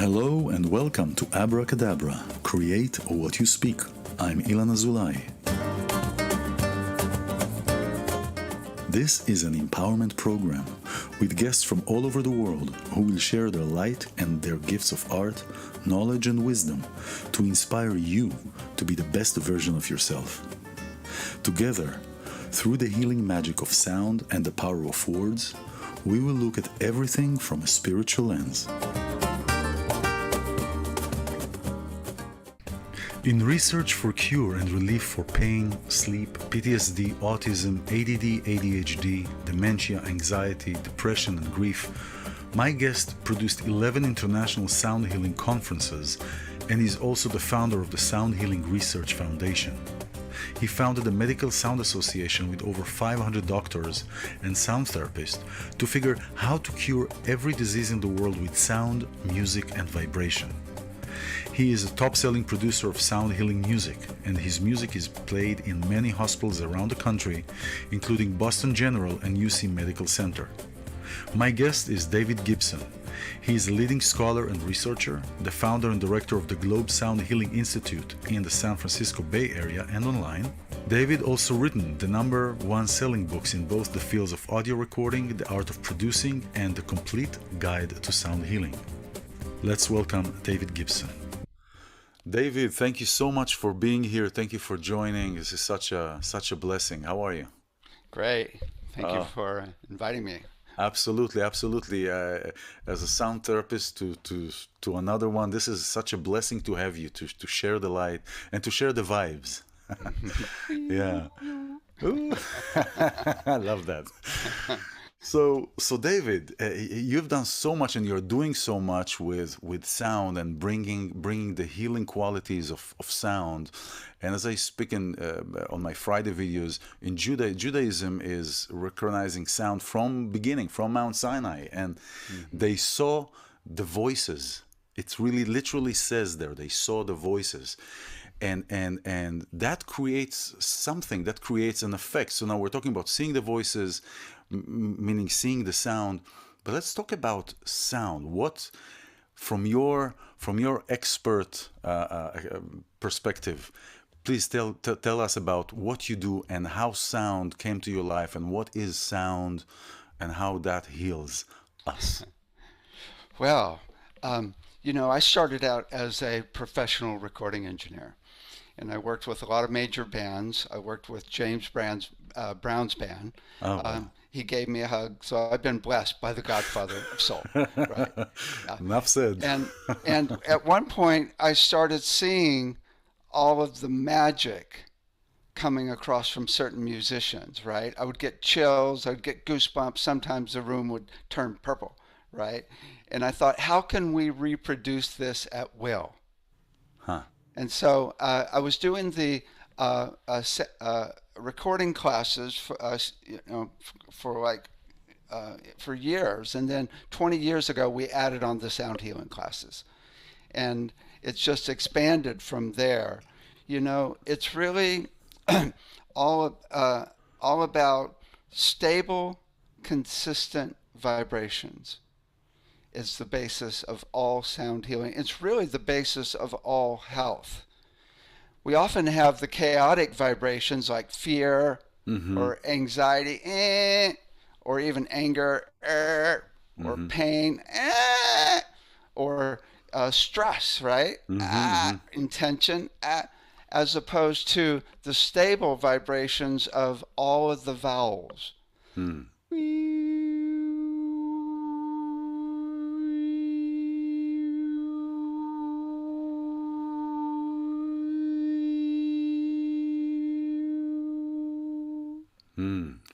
Hello and welcome to Abracadabra, Create What You Speak. I'm iLan Azoulai. This is an empowerment program with guests from all over the world who will share their light and their gifts of art, knowledge and wisdom to inspire you to be the best version of yourself. Together, through the healing magic of sound and the power of words, we will look at everything from a spiritual lens. In research for cure and relief for pain, sleep, PTSD, autism, ADD, ADHD, dementia, anxiety, depression, and grief, my guest produced 11 international sound healing conferences and is also the founder of the Sound Healing Research Foundation. He founded a medical sound association with over 500 doctors and sound therapists to figure how to cure every disease in the world with sound, music, and vibration. He is a top-selling producer of sound healing music, and his music is played in many hospitals around the country, including Boston General and UC Medical Center. My guest is David Gibson. He is a leading scholar and researcher, the founder and director of the Globe Sound Healing Institute in the San Francisco Bay Area and online. David also written the #1 selling books in both the fields of audio recording, the art of producing, and the complete guide to sound healing. Let's welcome David Gibson. David, thank you so much for being here. Thank you for joining. This is such a blessing. How are you? Great. Thank you for inviting me. Absolutely. As a sound therapist to another one, this is such a blessing to have you to share the light and to share the vibes. Yeah. I love that. So David, you've done so much and you're doing so much with sound and bringing the healing qualities of sound. And as I speak on my Friday videos, in Judaism is recognizing sound from beginning, from Mount Sinai. And they saw the voices. It really literally says there, they saw the voices. And that creates something, that creates an effect. So now we're talking about seeing the voices, meaning seeing the sound. But let's talk about sound. What, from your expert perspective, please tell us about what you do and how sound came to your life and what is sound and how that heals us. Well, I started out as a professional recording engineer, and I worked with a lot of major bands. I worked with James Brown's band. Oh, wow. He gave me a hug, so I've been blessed by the Godfather of Soul. Right? Enough said. And at one point, I started seeing all of the magic coming across from certain musicians. Right? I would get chills. I would get goosebumps. Sometimes the room would turn purple. Right? And I thought, how can we reproduce this at will? Huh. And so I was doing the recording classes for years, and then 20 years ago we added on the sound healing classes, and it's just expanded from there. It's really all about stable, consistent vibrations. Is the basis of all sound healing. It's really the basis of all health. We often have the chaotic vibrations like fear or anxiety, or even anger, or pain, or stress, right? Intention, as opposed to the stable vibrations of all of the vowels.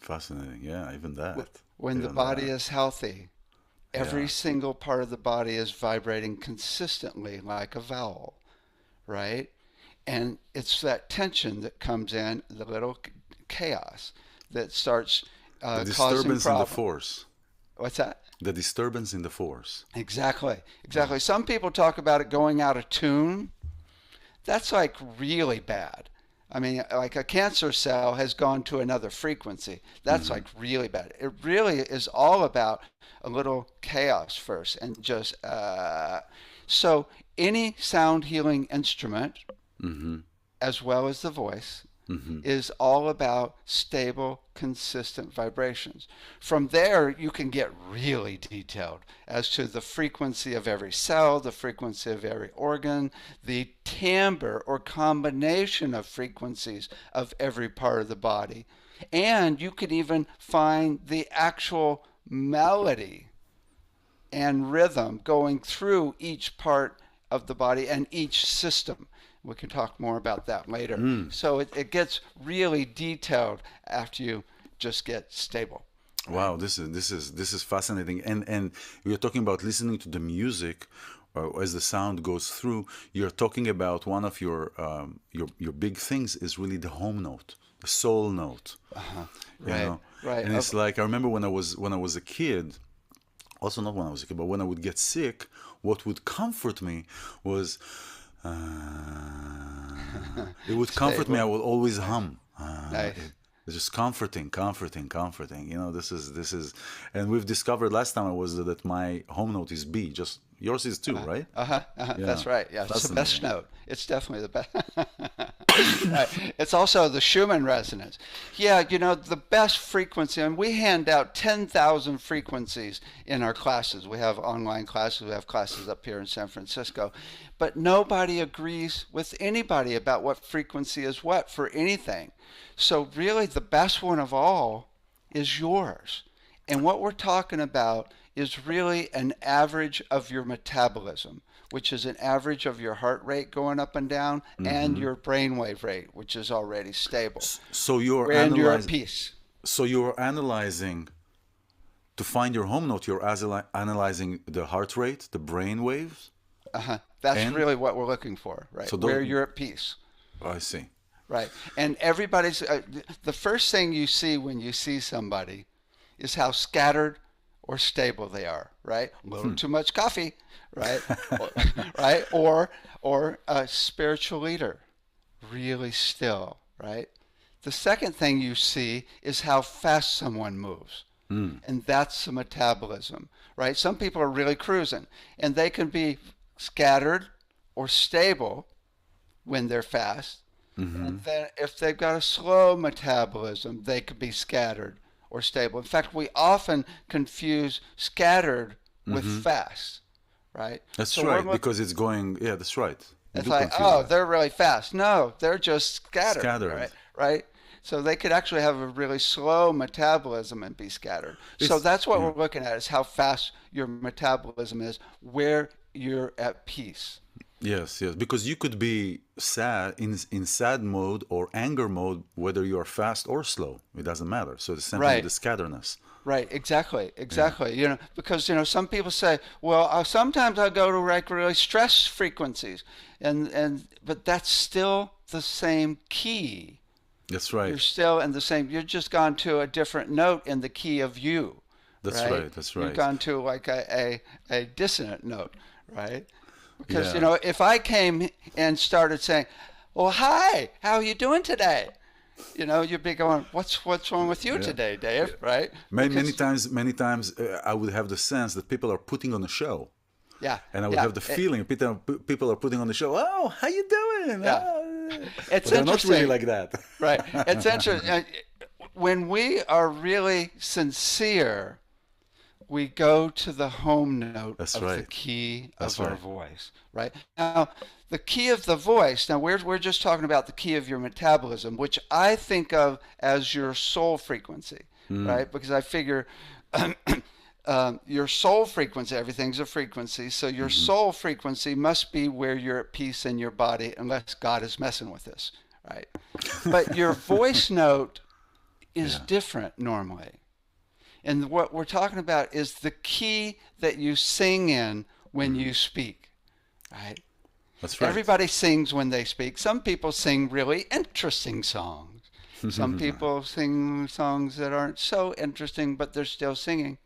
Fascinating. Yeah, even that. When the body is healthy, every single part of the body is vibrating consistently like a vowel, right? And it's that tension that comes in, the little chaos that starts the causing disturbance in the problems. force. What's that? The disturbance in the force. Exactly. Some people talk about it going out of tune. That's like really bad. I mean, like a cancer cell has gone to another frequency. That's like really bad. It really is all about a little chaos first and just So any sound healing instrument, Mm-hmm. as well as the voice, Mm-hmm. is all about stable, consistent vibrations. From there, you can get really detailed as to the frequency of every cell, the frequency of every organ, the timbre or combination of frequencies of every part of the body. And you can even find the actual melody and rhythm going through each part of the body and each system. We can talk more about that later. So it gets really detailed after you just get stable. Right? Wow, this is fascinating. And you're talking about listening to the music as the sound goes through. You're talking about one of your big things is really the home note, the soul note. Uh-huh. You Right. know, Right. and it's like I remember when I was a kid. Also, not when I was a kid, but when I would get sick, what would comfort me was it would comfort me. I Stable. would always Nice. hum. Nice. It's just comforting, comforting, comforting. This is, and we've discovered last time I was that my home note is B. Just yours is too, right? Uh-huh, uh-huh. Yeah, That's right. Yeah, it's the best fascinating. note. It's definitely the best. Right. It's also the Schumann resonance. Yeah, the best frequency, and we hand out 10,000 frequencies in our classes. We have online classes. We have classes up here in San Francisco. But nobody agrees with anybody about what frequency is what for anything. So really the best one of all is yours. And what we're talking about is really an average of your metabolism, which is an average of your heart rate going up and down and Hmm. your brainwave rate, which is already stable. So you're And you're at analyzing. peace. So you're analyzing to find your home note. You're analyzing the heart rate, the brain waves, Uh-huh. That's and really what we're looking for, right? so Where those. you're at peace. I see. Right. And everybody's, the first thing you see when you see somebody is how scattered or stable they are, right? A little too much coffee, right? Or, right? Or a spiritual leader, really still, right? The second thing you see is how fast someone moves. And that's the metabolism, right? Some people are really cruising, and they can be scattered or stable when they're fast. And then if they've got a slow metabolism, they could be scattered or stable. In fact, we often confuse scattered with fast, right? That's So we're right, because it's going. Yeah, that's right. We it's do like, confuse oh, that. they're really fast. No, they're just scattered, Scattered. right? Right? So they could actually have a really slow metabolism and be scattered. So that's what Yeah. we're looking at is how fast your metabolism is, where you're at peace. Yes, yes, because you could be sad in sad mode or anger mode, whether you are fast or slow. It doesn't matter. So it's something with Right. the scatterness. Right, exactly, Yeah. exactly. Because some people say, well, sometimes I go to like really stress frequencies, but that's still the same key. That's You're right. still in the same. You've just gone to a different note in the key of you, That's right? right. That's You've right. gone to like a dissonant note, right? Because Yeah. if I came and started saying, "Well, hi, how are you doing today?" You'd be going, "What's wrong with you Yeah. today, Dave?" Right? Many times, I would have the sense that people are putting on a show, Yeah, and I would yeah. have the feeling people are putting on the show. Oh, how you doing? Yeah. Oh. It's But they're not really interesting. like that. Right. It's interesting. When we are really sincere, we go to the home note That's of the right. key That's of our right. voice, right? Now, the key of the voice, now we're just talking about the key of your metabolism, which I think of as your soul frequency, right? Because I figure your soul frequency, everything's a frequency, so your soul frequency must be where you're at peace in your body, unless God is messing with this, right? But your voice note is Yeah. different normally. And what we're talking about is the key that you sing in when you speak, right? That's right. Everybody sings when they speak. Some people sing really interesting songs. Some people sing songs that aren't so interesting, but they're still singing,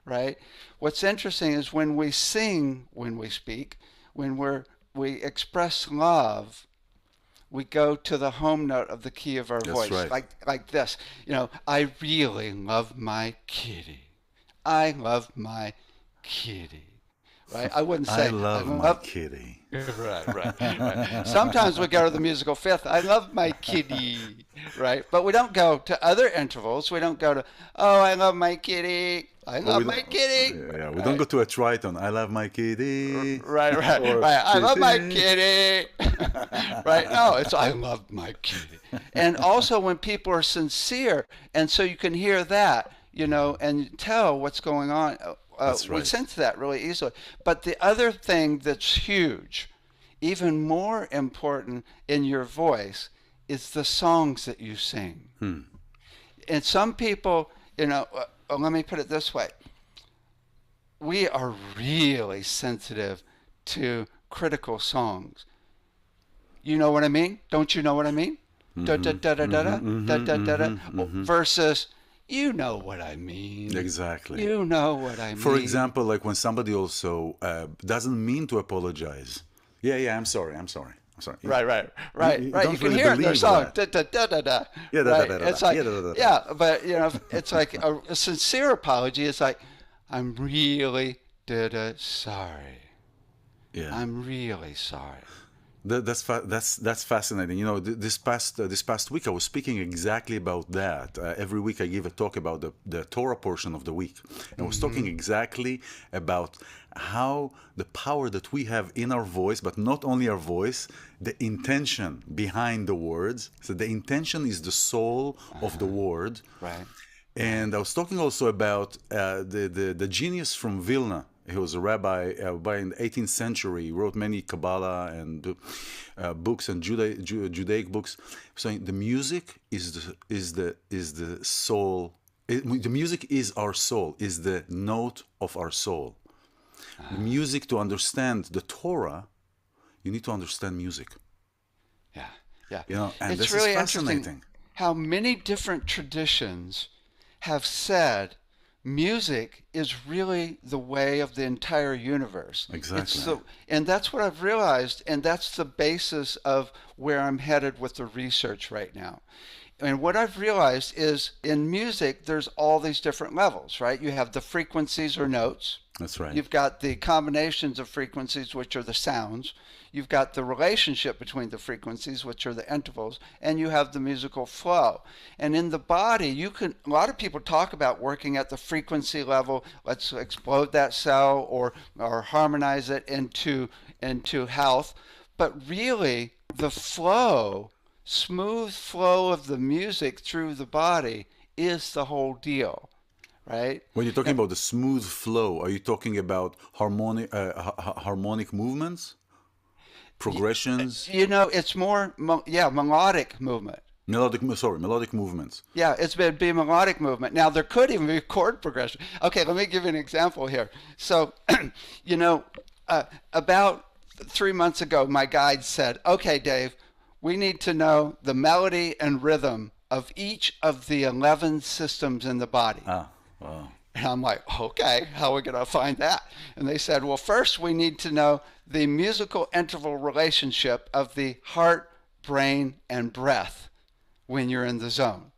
right? What's interesting is when we sing, when we speak, we express love, we go to the home note of the key of our That's voice, right. like this. I really love my kitty. I love my kitty. right? I wouldn't I say, love my kitty. right. Sometimes we go to the musical fifth. I love my kitty, right? But we don't go to other intervals. We don't go to, oh, I love my kitty. I Or we love my don't, kitty. yeah, we don't Right, go to a triton. I love my kitty. Or right. I love my kitty. kitty. Right? No, it's I love my kitty. And also when people are sincere, and so you can hear that, and tell what's going on. That's We right. sense that really easily. But the other thing that's huge, even more important in your voice, is the songs that you sing. And some people, let me put it this way. We are really sensitive to critical songs. You know what I mean? Don't you know what I mean? Da da da da da da da da da. Versus, you know what I mean. Exactly. You know what I mean. For example, like when somebody also doesn't mean to apologize. Yeah, I'm sorry. I'm sorry. Right. You You don't can really hear it in their believe song. that. Da, da, da, da, da. Yeah, da, da, Right? da, da, It's da. like, Yeah, da, da, da, da. yeah, but it's like a sincere apology. It's like, I'm really sorry. Yeah. I'm really sorry. That's fascinating. This past week I was speaking exactly about that. Every week I give a talk about the Torah portion of the week. And I was talking exactly about how the power that we have in our voice, but not only our voice, the intention behind the words. So the intention is the soul of the word. Right. And I was talking also about the genius from Vilna. He was a rabbi by in the 18th century. He wrote many Kabbalah and books and Judaic books. Saying the music is the soul. The music is our soul. Is the note of our soul. The music, to understand the Torah, you need to understand music. Yeah. And It's this really is fascinating. interesting how many different traditions have said music is really the way of the entire universe. Exactly. And that's what I've realized, and that's the basis of where I'm headed with the research right now. And what I've realized is in music, there's all these different levels, right? You have the frequencies or notes. That's right. You've got the combinations of frequencies, which are the sounds. You've got the relationship between the frequencies, which are the intervals, and you have the musical flow. And in the body, a lot of people talk about working at the frequency level. Let's explode that cell or harmonize it into health. But really, the flow, smooth flow of the music through the body is the whole deal. Right? When you're talking about the smooth flow, are you talking about harmonic movements, progressions? It's more, melodic movement. Melodic movements. Yeah, it's been be melodic movement. Now, there could even be chord progression. Okay, let me give you an example here. So, about 3 months ago, my guide said, okay, Dave, we need to know the melody and rhythm of each of the 11 systems in the body. Wow. And I'm like, okay, how are we going to find that? And they said, well, first we need to know the musical interval relationship of the heart, brain, and breath when you're in the zone,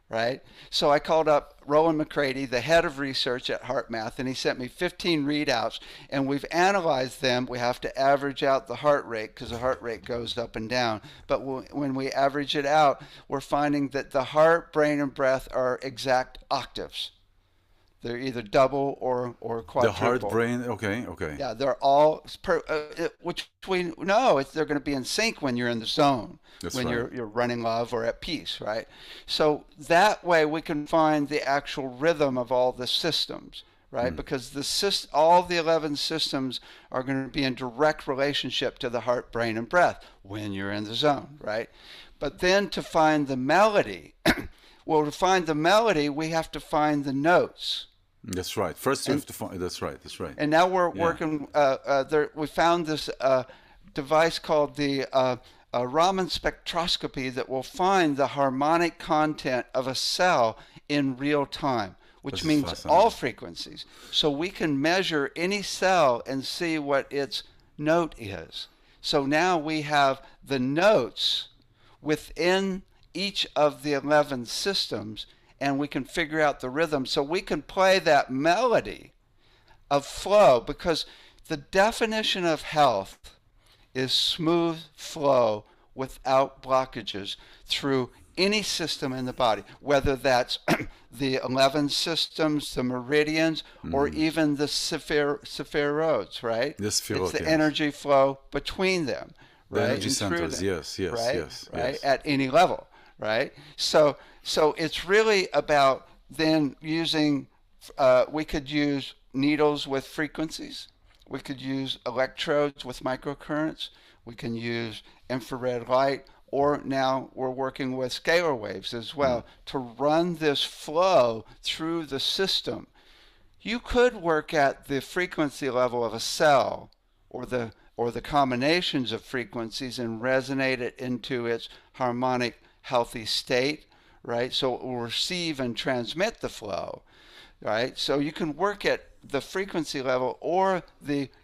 right? So I called up Rowan McCready, the head of research at HeartMath, and he sent me 15 readouts, and we've analyzed them. We have to average out the heart rate because the heart rate goes up and down. But when we average it out, we're finding that the heart, brain, and breath are exact octaves. They're either double or quadruple. The heart, brain, okay. Yeah, they're all, which we know they're going to be in sync when you're in the zone, when right. you're running love or at peace, right? So that way we can find the actual rhythm of all the systems, right? Because all the 11 systems are going to be in direct relationship to the heart, brain, and breath when you're in the zone, right? But then to find the melody, to find the melody, we have to find the notes. That's right. First, you have to find. That's right. And now we're working. We found this device called the Raman spectroscopy that will find the harmonic content of a cell in real time, which means all frequencies. So we can measure any cell and see what its note is. So now we have the notes within each of the 11 systems, and we can figure out the rhythm. So we can play that melody of flow, because The definition of health is smooth flow without blockages through any system in the body, whether that's the 11 systems, the meridians, or even the spheroids, right? The spheroid, it's the yes. energy flow between them, The right? energy And through centers, them, yes, yes, right? yes, Right? yes. At any level, right? So it's really about then using, we could use needles with frequencies. We could use electrodes with microcurrents. We can use infrared light, or now we're working with scalar waves as well to run this flow through the system. You could work at the frequency level of a cell, or the combinations of frequencies, and resonate it into its harmonic healthy state, right? So it will receive and transmit the flow, right? So you can work at the frequency level, or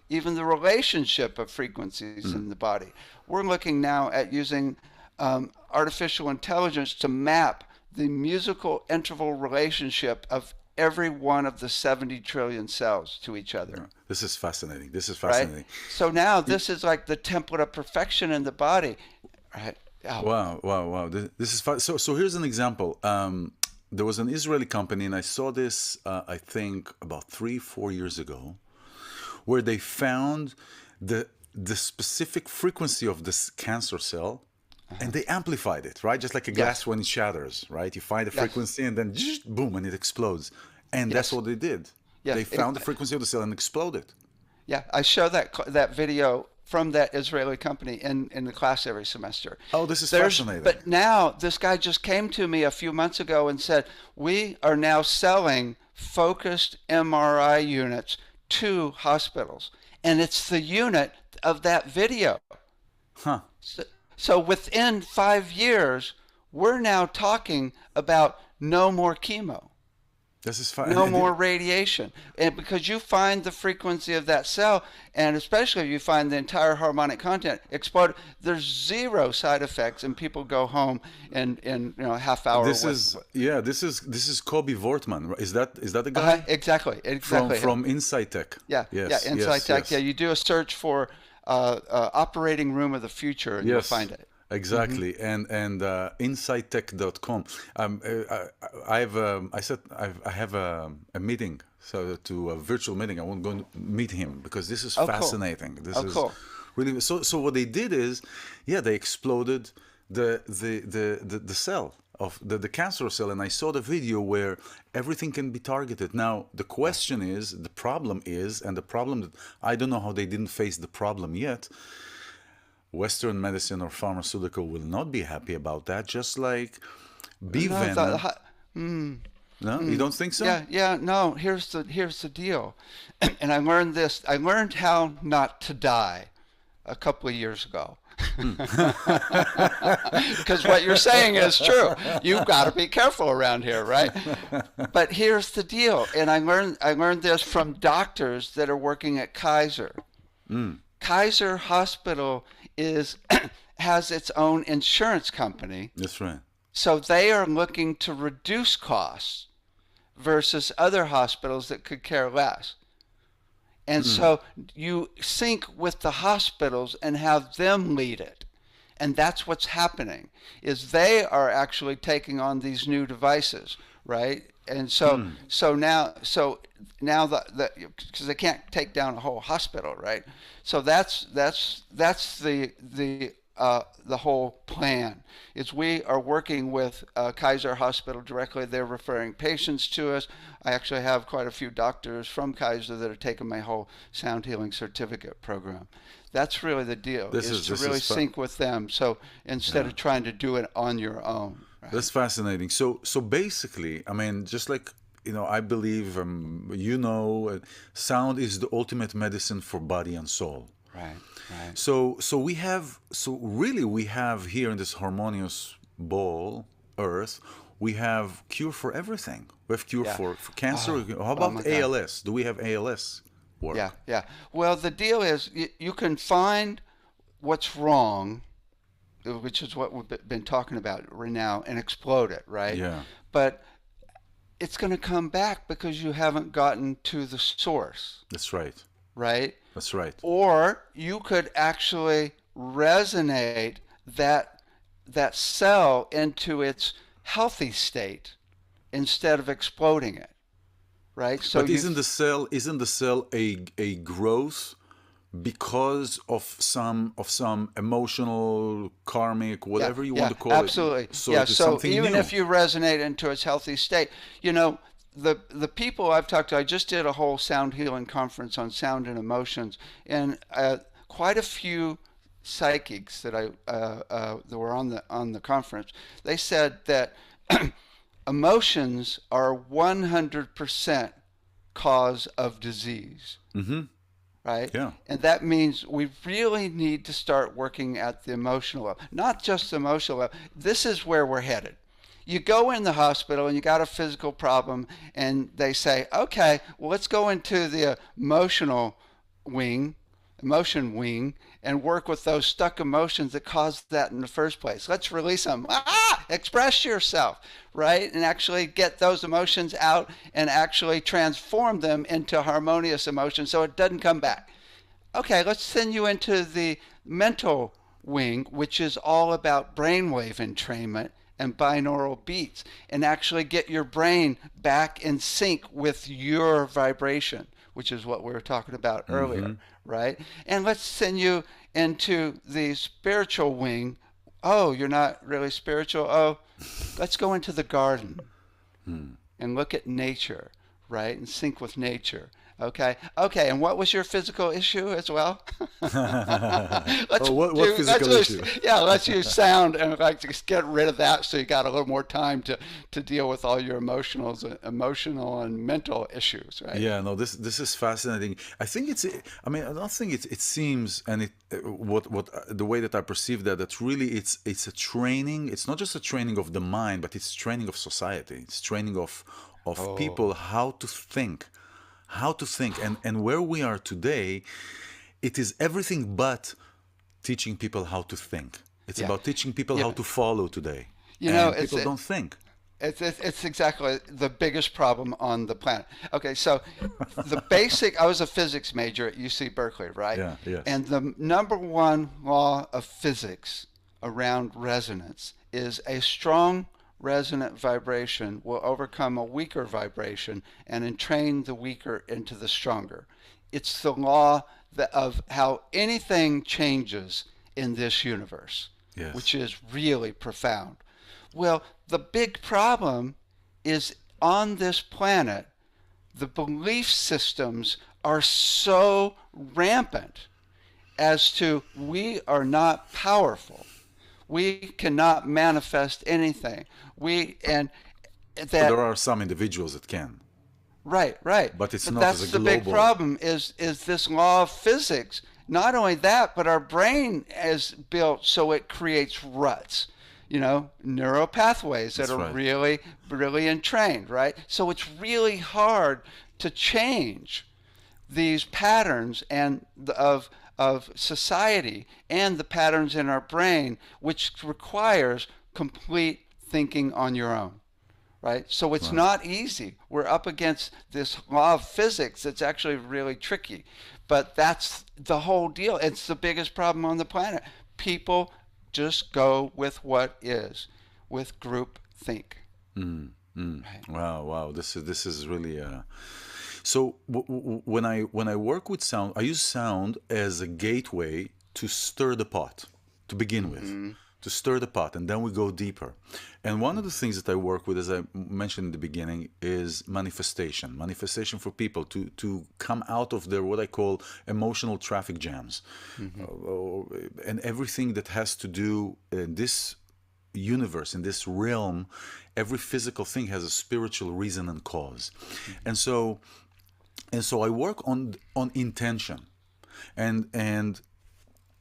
even the relationship of frequencies in the body. We're looking now at using artificial intelligence to map the musical interval relationship of every one of the 70 trillion cells to each other. This is fascinating. This is Right? fascinating. So now this is like the template of perfection in the body. Right? Oh, Wow, wow, wow. This is so here's an example. There was an Israeli company, and I saw this, I think, about 3-4 years ago, where they found the specific frequency of this cancer cell, and they amplified it, right? Just like a glass when it shatters, right? You find the frequency, and then boom, and it explodes. And that's what they did. Yeah. They found the frequency of the cell and exploded. Yeah, I show that video from that Israeli company in the class every semester. Oh, this is fascinating. But now this guy just came to me a few months ago and said, we are now selling focused MRI units to hospitals. And it's the unit of that video. Huh. So within 5 years, we're now talking about no more chemo. This is fine. No more radiation. And because you find the frequency of that cell, and especially if you find the entire harmonic content explode, there's zero side effects, and people go home in a half hour. This is Kobe Wortman. Is that the guy? Exactly. From Insight Tech. Yeah. Yes, Insight Tech. yes. Yeah. You do a search for operating room of the future, and you'll find it. Exactly, and insighttech.com. I have a meeting, a virtual meeting. I won't go and meet him because this is fascinating. Cool. This is really so. What they did is, they exploded the cell of the cancer cell, and I saw the video where everything can be targeted. Now the question is, the problem that I don't know how they didn't face the problem yet. Western medicine or pharmaceutical will not be happy about that, just like bee venom. No, you don't think so? Yeah. No. Here's the deal, and I learned this. I learned how not to die a couple of years ago. Because what you're saying is true. You've got to be careful around here, right? But here's the deal, and I learned this from doctors that are working at Kaiser. Kaiser Hospital has its own insurance company. That's right. So they are looking to reduce costs versus other hospitals that could care less. And so you sync with the hospitals and have them lead it. And that's what's happening, is they are actually taking on these new devices, right? And so now because they can't take down a whole hospital, right? So that's the whole plan. Is we are working with Kaiser Hospital directly. They're referring patients to us. I actually have quite a few doctors from Kaiser that are taking my whole sound healing certificate program. That's really the deal, is to really sync with them. So instead of trying to do it on your own. Right? That's fascinating. So basically, I mean, just like, I believe, sound is the ultimate medicine for body and soul. Right. So we have here in this harmonious ball, Earth, we have cure for everything. We have cure for cancer. How about ALS? Do we have ALS work? Yeah. Well, the deal is you can find what's wrong, which is what we've been talking about right now, and explode it, right? Yeah. But it's going to come back because you haven't gotten to the source. That's right. Right? That's right. Or you could actually resonate that cell into its healthy state instead of exploding it, right? So But you, isn't the cell a growth because of some emotional, karmic, yeah, whatever you want yeah, to call it? absolutely. So Yeah, it is so something even new. if you resonate into its healthy state, you know, the people I've talked to, I just did a whole sound healing conference on sound and emotions, and quite a few psychics that were on the conference, they said that emotions are 100% cause of disease, Mm-hmm. right? Yeah. And that means we really need to start working at the emotional level, not just the emotional level. This is where we're headed. You go in the hospital and you got a physical problem, and they say, okay, well, let's go into the wing, emotion wing, and work with those stuck emotions that caused that in the first place. Let's release them. Express yourself, right? And actually get those emotions out and actually transform them into harmonious emotions so it doesn't come back. Okay, let's send you into the mental wing, which is all about brainwave entrainment and binaural beats, and actually get your brain back in sync with your vibration, which is what we were talking about Mm-hmm. earlier, right? And let's send you into the spiritual wing. Oh, you're not really spiritual? Oh, let's go into the garden and look at nature, right? And sync with nature. Okay. Okay. And what was your physical issue as well? let's Oh, what do. Let's physical issue? use, yeah. Let's use sound and like just get rid of that, so you got a little more time to deal with all your emotional and mental issues, right? Yeah, no, this is fascinating. I think it's. I mean, I don't think it seems, and it what the way that I perceive that really it's a training. It's not just a training of the mind, but it's training of society. It's training of Oh, people how to think, and where we are today, it is everything but teaching people how to think. It's yeah. about teaching people You how know, to follow today, you know, and it's people don't think. It's exactly the biggest problem on the planet. Okay, so the basic, I was a physics major at UC Berkeley, right? Yeah. Yes. And the number one law of physics around resonance is a strong resonant vibration will overcome a weaker vibration and entrain the weaker into the stronger. It's the law of how anything changes in this universe, which Yes. is really profound. Well, the big problem is on this planet, the belief systems are so rampant as to we are not powerful. We cannot manifest anything. We and But that there are some individuals that can, right, right. but it's But not as a that's the big global. problem is this law of physics. Not only that, but our brain is built so it creates ruts, neural pathways that That's are right. really, really entrained, right? So it's really hard to change these patterns and of society and the patterns in our brain, which requires complete thinking on your own, right? So it's Right. not easy. We're up against this law of physics that's actually really tricky. But that's the whole deal. It's the biggest problem on the planet. People just go with what is, with group think. Right? Wow, wow. This is really so when I work with sound, I use sound as a gateway to stir the pot to begin with, Mm-hmm. to stir the pot, and then we go deeper. And one of the things that I work with, as I mentioned in the beginning, is manifestation. Manifestation for people to come out of their what I call emotional traffic jams, Mm-hmm. and everything that has to do in this universe, in this realm. Every physical thing has a spiritual reason and cause, and so I work on intention, and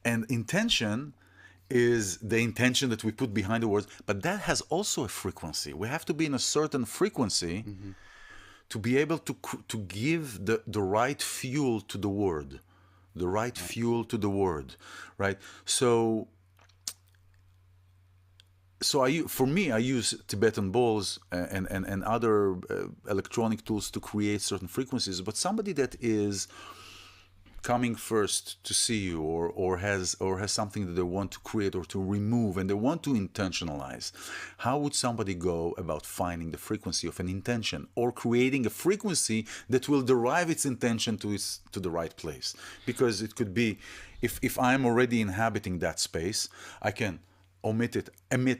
intention is the intention that we put behind the words, but that has also a frequency. We have to be in a certain frequency Mm-hmm. to be able to give the right fuel to the word, the right fuel to the word, right? For me, I use Tibetan bowls and other electronic tools to create certain frequencies. But somebody that is coming first to see you, or has something that they want to create or to remove, and they want to intentionalize, how would somebody go about finding the frequency of an intention, or creating a frequency that will derive its intention to the right place? Because it could be, if I'm already inhabiting that space, I can emit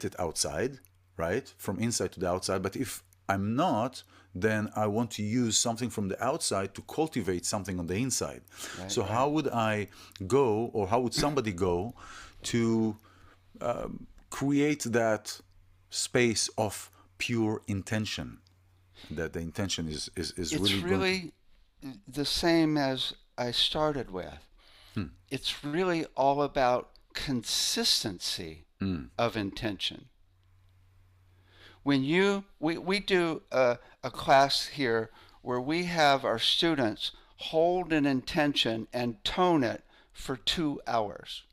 it outside, right, from inside to the outside. But if I'm not, then I want to use something from the outside to cultivate something on the inside. Right, So right. how would I go, or how would somebody go to create that space of pure intention? That the intention is It's really really the same as I started with. It's really all about consistency of intention. When we do a class here where we have our students hold an intention and tone it for 2 hours,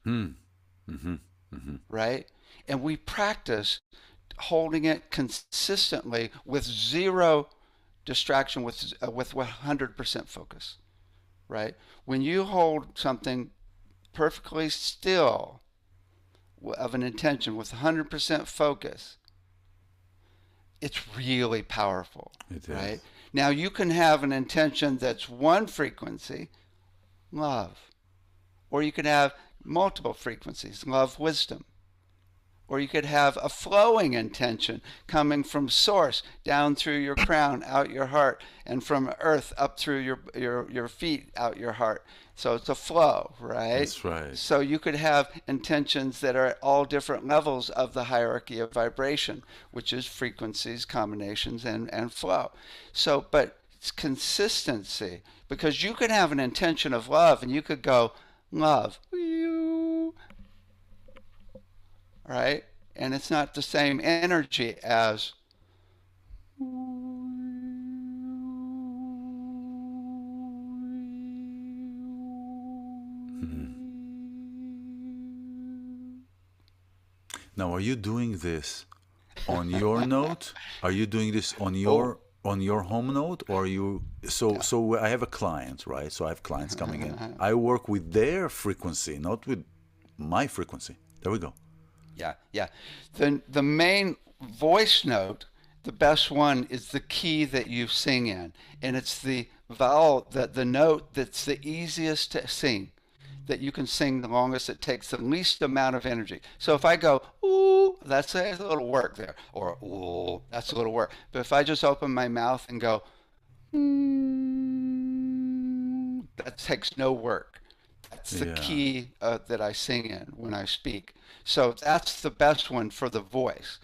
right? And we practice holding it consistently with zero distraction, with 100% focus, right? When you hold something perfectly still of an intention with 100% focus, it's really powerful, It right? is. Now you can have an intention that's one frequency, love, or you could have multiple frequencies, love, wisdom, or you could have a flowing intention coming from source down through your crown, out your heart, and from earth up through your feet, out your heart. So it's a flow, right? That's right. So you could have intentions that are at all different levels of the hierarchy of vibration, which is frequencies, combinations, and flow. So, but it's consistency, because you could have an intention of love and you could go, love, right? And it's not the same energy as Now, are you doing this on your note? Are you doing this on your home note, or are you so I have a client, right? So I have clients coming in. I work with their frequency, not with my frequency. There we go. Yeah, yeah. The main voice note, the best one, is the key that you sing in, and it's the vowel, the note that's the easiest to sing, that you can sing the longest. It takes the least amount of energy. So if I go ooh, that's a little work there, or ooh, that's a little work. But if I just open my mouth and go, that takes no work. That's the Yeah. key that I sing in when I speak. So that's the best one for the voice.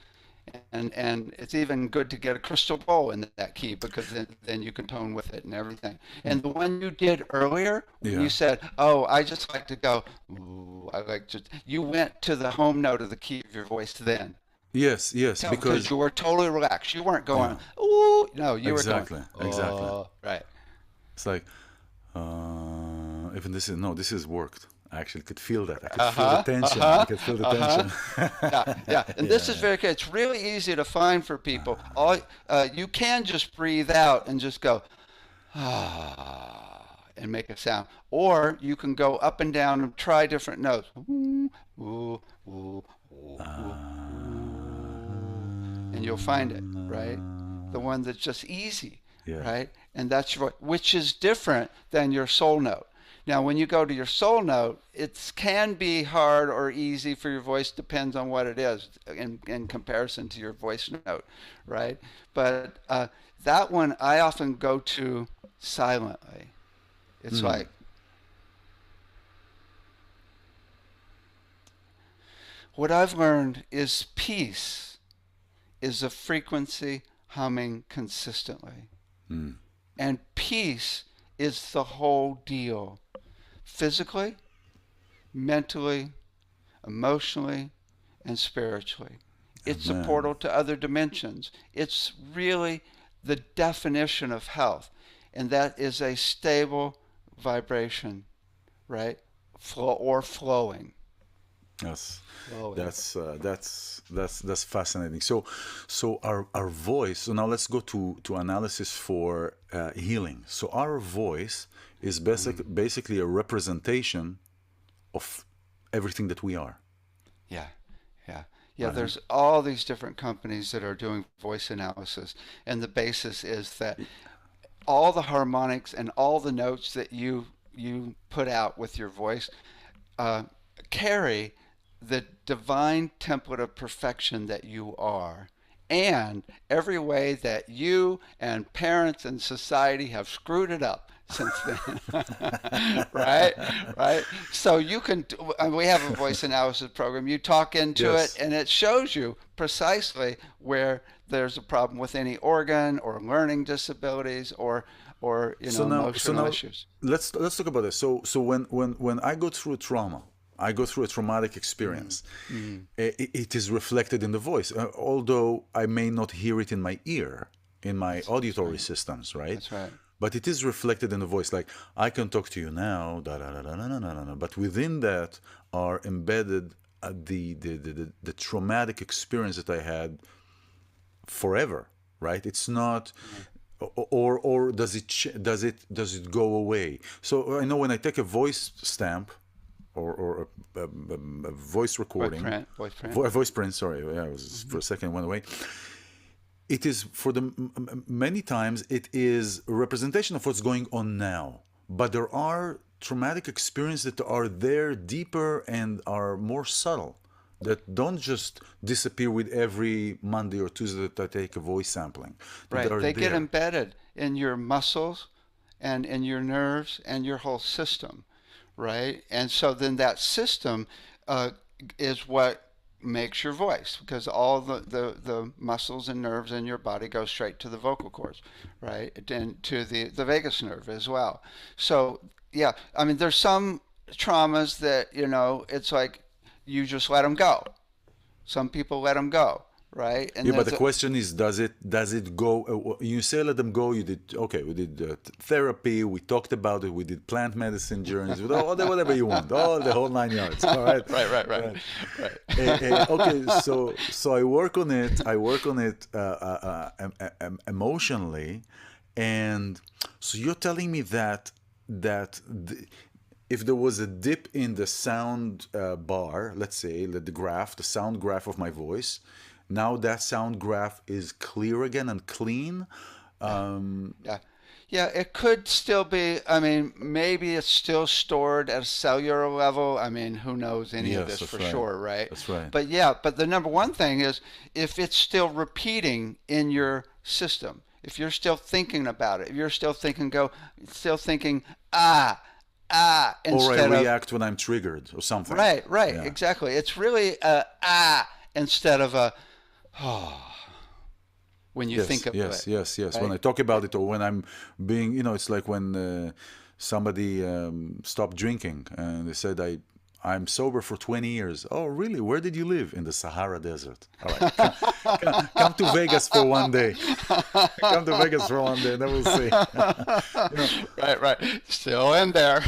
And it's even good to get a crystal bowl in that key, because then you can tone with it and everything. And the one you did earlier, when Yeah. you said, oh, I just like to go, ooh, I like to, you went to the home note of the key of your voice then. Yes, Because because you were totally relaxed. You weren't going, ooh, no, you exactly, were going, exactly. oh, right. It's like even this is worked. I actually could feel that. I could feel the tension. I could feel the tension. Yeah, yeah. And this is very good. It's really easy to find for people. You can just breathe out and just go, ah, and make a sound. Or you can go up and down and try different notes. Ooh, ooh, ooh, ooh, and you'll find it, right? The one that's just easy, Yeah. right? And that's your, which is different than your soul note. Now, when you go to your soul note, it can be hard or easy for your voice, depends on what it is in comparison to your voice note, right? But that one I often go to silently. It's like, what I've learned is peace is a frequency humming consistently. And peace is the whole deal. Physically, mentally, emotionally, and spiritually. It's a Amen. portal to other dimensions. It's really the definition of health. And that is a stable vibration, right? Flow or flowing. Yes, Slowly. that's fascinating. So our voice. So now let's go to analysis for healing. So our voice is basically a representation of everything that we are, Yeah, yeah, yeah. right? There's all these different companies that are doing voice analysis, and the basis is that all the harmonics and all the notes that you put out with your voice uh, carry the divine template of perfection that you are, and every way that you and parents and society have screwed it up since then. Right, right. So you can, we have a voice analysis program. You talk into it Yes. and it shows you precisely where there's a problem with any organ or learning disabilities or So now, so emotional now, issues. let's talk about this. So when I go through trauma, I go through a traumatic Mm, experience. mm, It is reflected in the voice, although I may not hear it in my ear, in my that's auditory right. systems, right? That's right. But it is reflected in the voice. Like I can talk to you now, da da da da da da da da. But within that are embedded the traumatic experience that I had forever, right? It's not, Right. or does it go away? So I know when I take a voice stamp or a voice recording, Voice print. a voice print. Sorry, yeah, it was Hmm. for a second went away. It is for the many times it is a representation of what's going on now, but there are traumatic experiences that are there deeper and are more subtle that don't just disappear with every Monday or Tuesday that I take a voice sampling, that Right. are They get there. embedded in your muscles and in your nerves and your whole system, right? And so then that system uh, is what makes your voice because all the muscles and nerves in your body go straight to the vocal cords, right? And to the vagus nerve as well. So, yeah, I mean, there's some traumas that, it's like you just let them go. Some people let them go, right? And Yeah, but there's the question is, does it go? You say let them go. You did okay. We did therapy. We talked about it. We did plant medicine journeys. With all the whatever you want, all the whole 9 yards. All right, right, right, right, right. right. Okay, so I work on it. I work on it emotionally, and so you're telling me that if there was a dip in the sound bar, let's say the graph, the sound graph of my voice, now that sound graph is clear again and clean. Yeah, Um, yeah, yeah. It could still be. I mean, maybe it's still stored at a cellular level. I mean, who knows any of yes, this for that's right. sure, right? That's right. But yeah, but the number one thing is if it's still repeating in your system, if you're still thinking about it, if you're still thinking ah, Or I instead of react when I'm triggered or something. right, right, Yeah. exactly. It's really a instead of a oh when you think Yes, of it, yes, yes, yes. When right? I talk about it, or when I'm being, it's like when somebody stopped drinking and they said, I'm sober for 20 years. Oh, really? Where did you live? In the Sahara Desert. All right, come to Vegas for one day. Come to Vegas for one day, then we'll see. you know, Right, right. Still in there.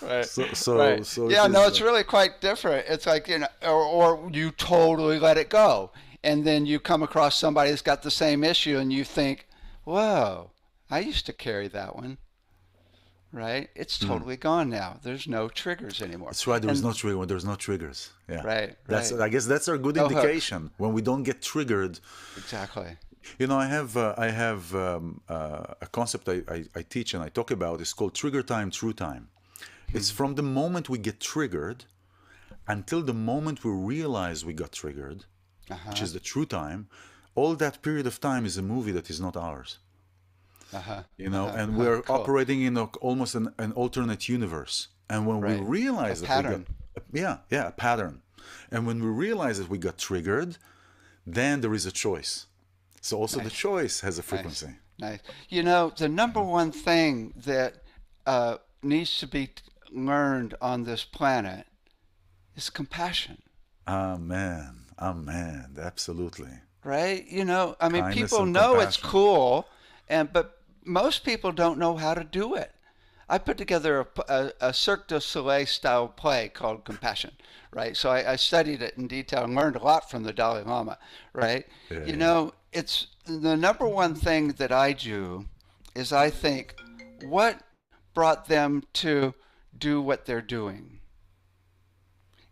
Right, so, so, right. so it Yeah, no, is. it's really quite different. It's like, or you totally let it go. And then you come across somebody that's got the same issue and you think, whoa, I used to carry that one, right? It's Hmm. totally gone now. There's no triggers anymore. That's right. There is And no trigger when there's no triggers. Yeah, right, that's. right. I guess that's a good No hooks. indication when we don't get triggered. Exactly. I have a concept I teach and I talk about. It's called trigger time, true time. It's from the moment we get triggered until the moment we realize we got triggered, which Uh-huh. is the true time. All that period of time is a movie that is not ours, Uh-huh. and Uh-huh. we're Cool. operating in almost an alternate universe. And when we Right. A realize that we got, pattern. yeah, a pattern. And when we realize that we got triggered, then there is a choice. So also the Nice. choice has a Nice. frequency. Nice. The number one thing that needs to be learned on this planet is compassion, Amen. Amen. Absolutely. right? I mean, Kindness people and know it's compassion. cool, but most people don't know how to do it. I put together a Cirque du Soleil style play called Compassion, right? So I studied it in detail and learned a lot from the Dalai Lama, right? Yeah, You yeah. know, it's the number one thing that I do is I think, what brought them to do what they're doing?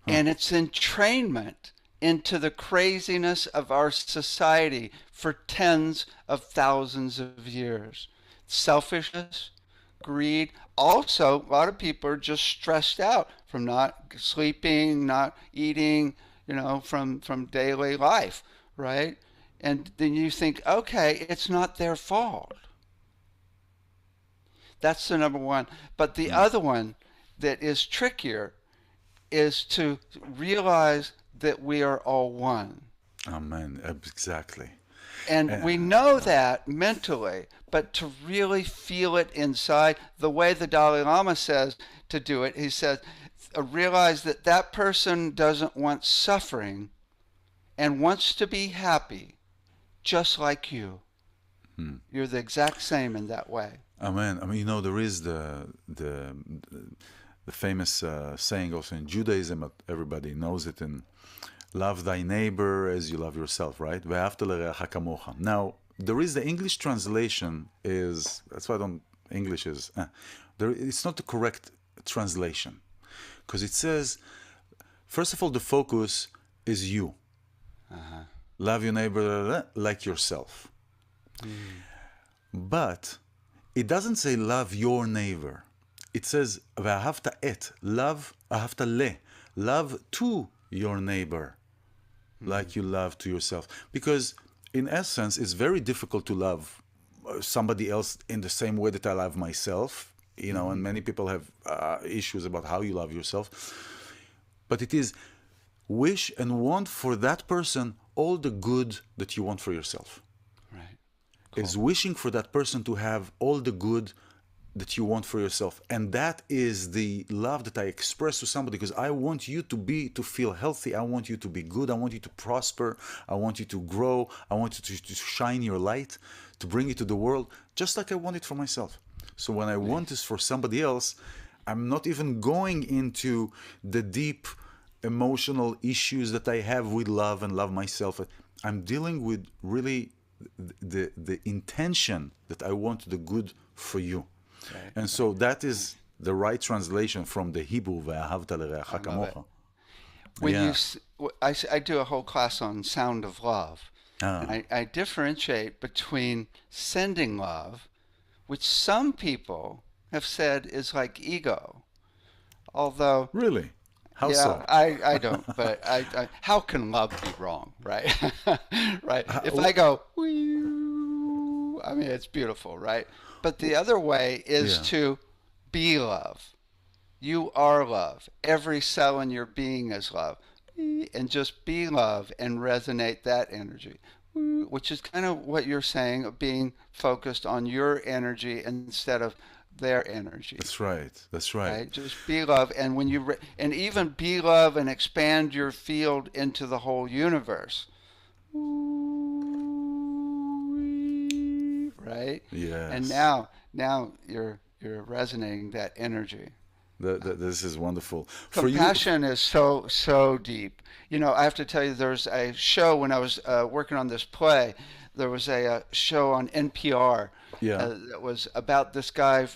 Huh. And it's entrainment into the craziness of our society for tens of thousands of years. Selfishness, greed. Also, a lot of people are just stressed out from not sleeping, not eating, from daily life, right? And then you think, okay, it's not their fault. That's the number one. But the Mm. other one that is trickier is to realize that we are all one. Amen. Exactly. And Uh, we know that mentally, but to really feel it inside, the way the Dalai Lama says to do it, he says, realize that that person doesn't want suffering and wants to be happy, just like you. hmm. You're the exact same in that way. Amen. I mean, there is the famous saying also in Judaism, everybody knows it, in love thy neighbor as you love yourself, right? ואהבת לרעך כמוך. Now, there is the English translation is, that's why I don't, English is, it's not the correct translation. Because it says, first of all, the focus is you. Uh-huh. Love your neighbor like yourself. But it doesn't say love your neighbor. It says ואהבת את, love אהבת ל, love to your neighbor like you love to yourself. Because in essence, it's very difficult to love somebody else in the same way that I love myself, and many people have issues about how you love yourself. But it is wish and want for that person all the good that you want for yourself. Right. Is wishing for that person to have all the good that you want for yourself. And that is the love that I express to somebody, because I want you to feel healthy. I want you to be good. I want you to prosper. I want you to grow. I want you to shine your light, to bring it to the world, just like I want it for myself. So when I want this for somebody else, I'm not even going into the deep emotional issues that I have with love and love myself. I'm dealing with really the intention that I want the good for you. Right. And so that is the right translation from the Hebrew, ואהבת לרעך I love it. כמוך. When Yeah. I do a whole class on sound of love. And Ah, I differentiate between sending love, which some people have said is like ego. Although, really? How yeah, so? I don't, but how can love be wrong, right? Right. If How, I go, "Wee-oo," I mean, it's beautiful, right? But the other way is yeah. to be love. You are love. Every cell in your being is love. And just be love and resonate that energy, which is kind of what you're saying, of being focused on your energy instead of their energy, That's right. That's right. right? Just be love. And when and even be love and expand your field into the whole universe, right? And Yes. now you're resonating that energy. This is wonderful. For you, Compassion is so deep. I have to tell you, there's a show when I was working on this play. There was a show on NPR yeah. that was about this guy,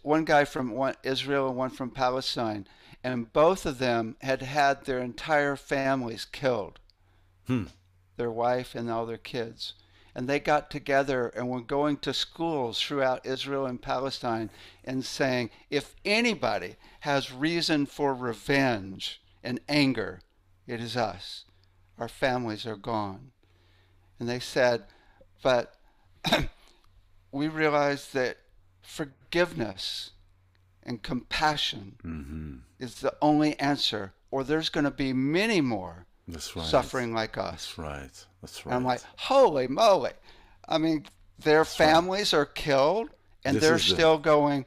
one guy from Israel and one from Palestine, and both of them had had their entire families killed, Hmm. their wife and all their kids. And they got together and were going to schools throughout Israel and Palestine and saying, if anybody has reason for revenge and anger, it is us. Our families are gone. And they said, but we realize that forgiveness and compassion Hmm. is the only answer, or there's going to be many more That's right. suffering like us. That's right. That's And I'm right. like, holy moly. I mean, their That's right. families are killed and This they're is the still going,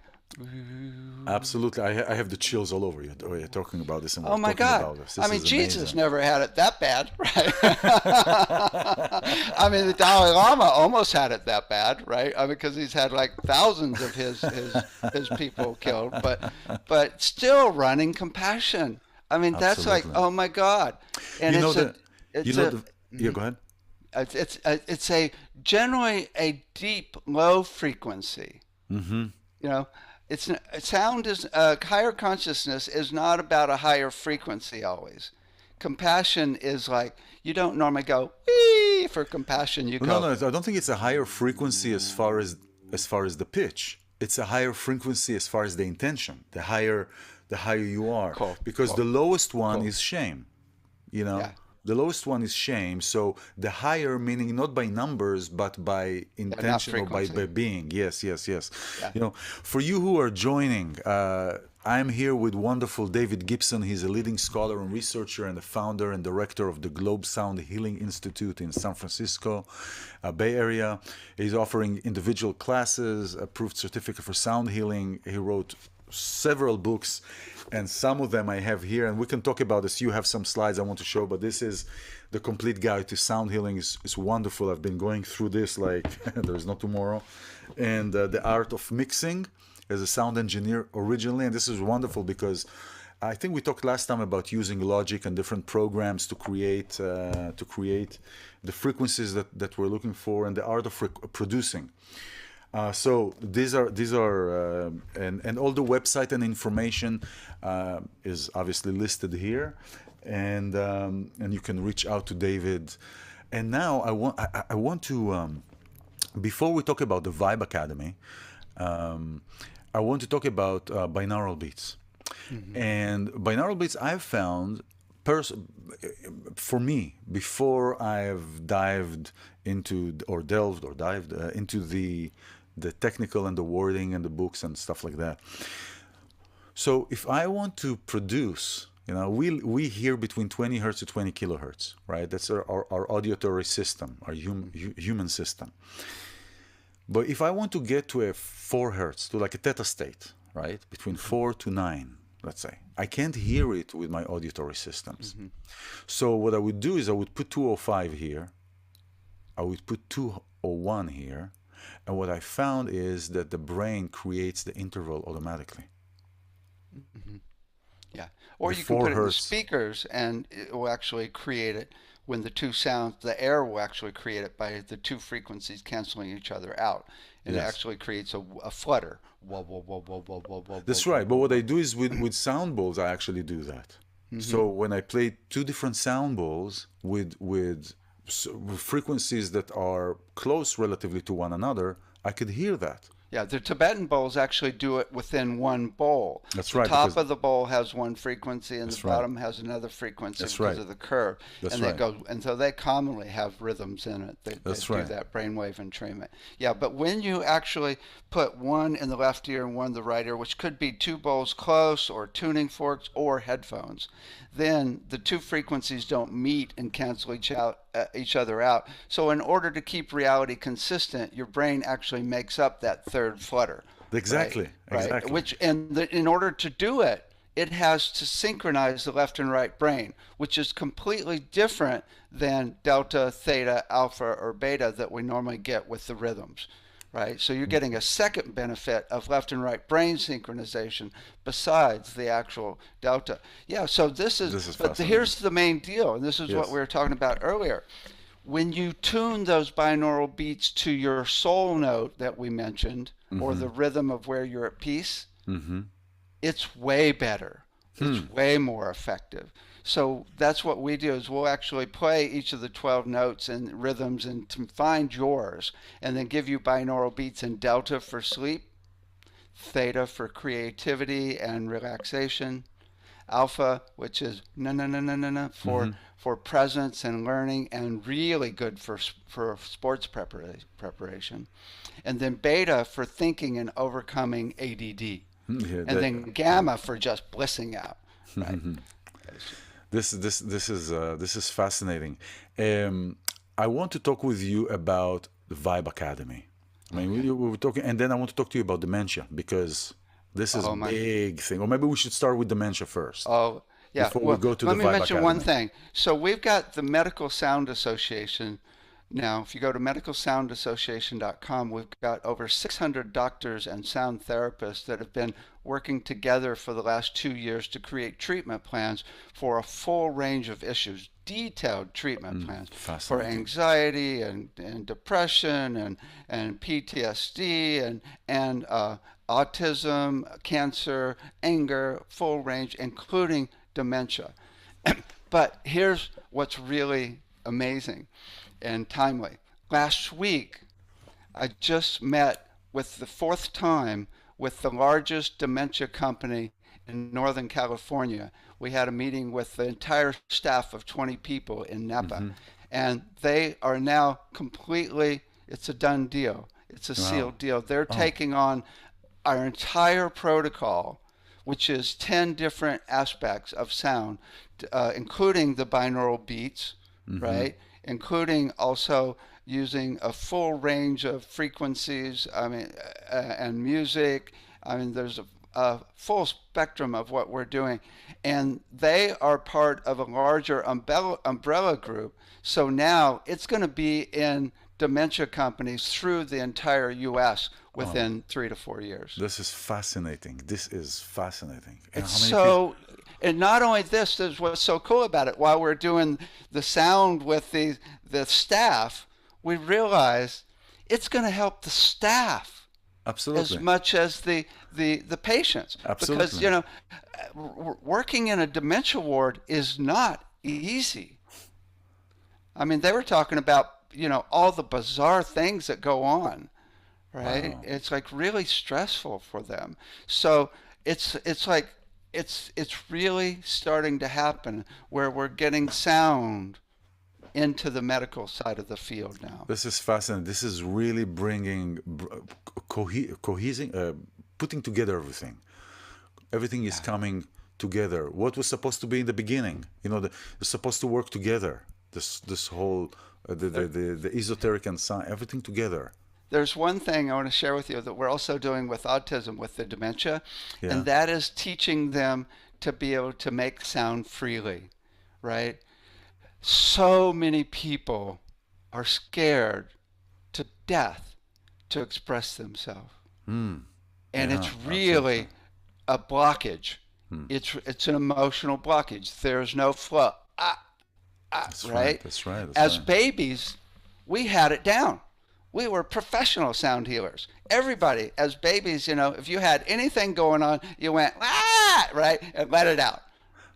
Absolutely. I have the chills all over you. You're talking about this and we're Oh my talking God. about this. I This mean, is Jesus amazing. never had it that bad, right? I mean, the Dalai Lama almost had it that bad, right? I mean, because he's had like thousands of his people killed, but still running compassion. I mean, that's like, Absolutely. oh my God. And You know it's a, the, you it's know a, the, yeah, go ahead. it's a generally a deep low frequency. Mm-hmm. You know, it's sound is higher consciousness is not about a higher frequency always. Compassion is like you don't normally go wee for compassion. You No, go no, I don't think it's a higher frequency as far as the pitch. It's a higher frequency as far as the intention. The higher you are, cool, because the cool, lowest one cool. is shame. You know, Yeah, the lowest one is shame. So the higher, meaning not by numbers, but by yeah, not intention or by frequency. being. Yes, yes, yes. Yeah. For you who are joining, I'm here with wonderful David Gibson. He's a leading scholar and researcher and the founder and director of the Globe Sound Healing Institute in San Francisco, Bay Area. He's offering individual classes, approved certificate for sound healing. He wrote several books, and some of them I have here, and we can talk about this. You have some slides I want to show, but this is the complete guide to sound healing. Is wonderful. I've been going through this like there's no tomorrow. And the art of mixing as a sound engineer originally, and this is wonderful because I think we talked last time about using logic and different programs to create the frequencies that we're looking for, and the art of producing. So these are and all the website and information is obviously listed here, and you can reach out to David. And now I want to before we talk about the Vibe Academy, I want to talk about binaural beats. Mm-hmm. And binaural beats I've found for me, before I've dived into or delved or dived into the technical and the wording and the books and stuff like that. So if I want to produce, we hear between 20 hertz to 20 kilohertz, right? That's our auditory system, our human system. But if I want to get to a 4 hertz, to like a theta state, right? Between 4 to 9, let's say, I can't hear it with my auditory systems. Mm-hmm. So what I would do is I would put 205 here. I would put 201 here. And what I found is that the brain creates the interval automatically. Mm-hmm. Yeah. Or The you can 4 put it in the hertz. speakers and it will actually create it when the two sounds, the air will actually create it by the two frequencies canceling each other out. And it Yes. actually creates a flutter. Whoa, whoa, whoa, whoa, whoa, whoa, whoa, whoa, That's whoa, right. But whoa, what I whoa. do is with sound bowls, I actually do that. Mm-hmm. So when I play two different sound bowls with frequencies that are close relatively to one another, I could hear that. Yeah, the Tibetan bowls actually do it within one bowl. That's The right, top because of the bowl has one frequency, and the that's right. bottom has another frequency That's because right. of the curve. That's And right. and so they commonly have rhythms in it. They That's do right. that brainwave entrainment. Yeah, but when you actually put one in the left ear and one in the right ear, which could be two bowls close, or tuning forks, or headphones, then the two frequencies don't meet and cancel each other out. So in order to keep reality consistent, your brain actually makes up that third flutter. Right, Exactly. right. Exactly. In order to do it, it has to synchronize the left and right brain, which is completely different than delta, theta, alpha, or beta that we normally get with the rhythms, right? So you're getting a second benefit of left and right brain synchronization besides the actual delta. Yeah. So This is but fascinating. here's the main deal, and this is what we Yes. were talking about earlier. When you tune those binaural beats to your soul note that we mentioned, or the rhythm of where you're at peace, Mm-hmm. it's way better. It's way more effective. So that's what we do is we'll actually play each of the 12 notes and rhythms and to find yours, and then give you binaural beats in delta for sleep, theta for creativity and relaxation, alpha, which is na na na na na na for presence and learning, and really good for sports preparation, and then beta for thinking and overcoming ADD, Yeah, and then gamma for just blissing out. Right. this is fascinating. I want to talk with you about the Vibe Academy. I mean, Okay. we were talking, and then I want to talk to you about dementia because This is Oh my. big thing. Or maybe we should start with dementia first Oh, yeah. before we Well, go to the let me Vibe mention one Academy. thing. So we've got the Medical Sound Association now. If you go to medicalsoundassociation.com, we've got over 600 doctors and sound therapists that have been working together for the last 2 years to create treatment plans for a full range of issues, detailed treatment plans for Fascinating. anxiety and depression and PTSD and autism, cancer, anger, full range, including dementia. But here's what's really amazing and timely. Last week, I just met with the fourth time with the largest dementia company in Northern California. We had a meeting with the entire staff of 20 people in Napa, and they are now completely, it's a done deal. It's a Wow. sealed deal. They're Oh. taking on our entire protocol, which is 10 different aspects of sound, including the binaural beats, right? Including also using a full range of frequencies, and music. I mean, there's a full spectrum of what we're doing. And they are part of a larger umbrella group. So now it's going to be in dementia companies through the entire U.S. within 3 to 4 years. This is fascinating. This is fascinating. And It's how many people? so, and not only this is what's so cool about it. While we're doing the sound with the staff, we realize it's going to help the staff as Absolutely. much as the patients, because Absolutely. working in a dementia ward is not easy. I mean, they were talking about all the bizarre things that go on, right? Wow. It's like really stressful for them. So it's like it's really starting to happen where we're getting sound into the medical side of the field now. This is fascinating. This is really bringing, cohesing, putting together everything. Everything is coming together. What was supposed to be in the beginning, it's supposed to work together. This whole, the esoteric and science, everything together. There's one thing I want to share with you that we're also doing with autism, with the dementia, Yeah. and that is teaching them to be able to make sound freely, right? So many people are scared to death to express themselves. And Yeah. it's Absolutely. really a blockage. It's an emotional blockage. There's no flow. That's right. Right? That's right. That's As right. babies, we had it down. We were professional sound healers. Everybody, as babies, if you had anything going on, you went right, and let it out.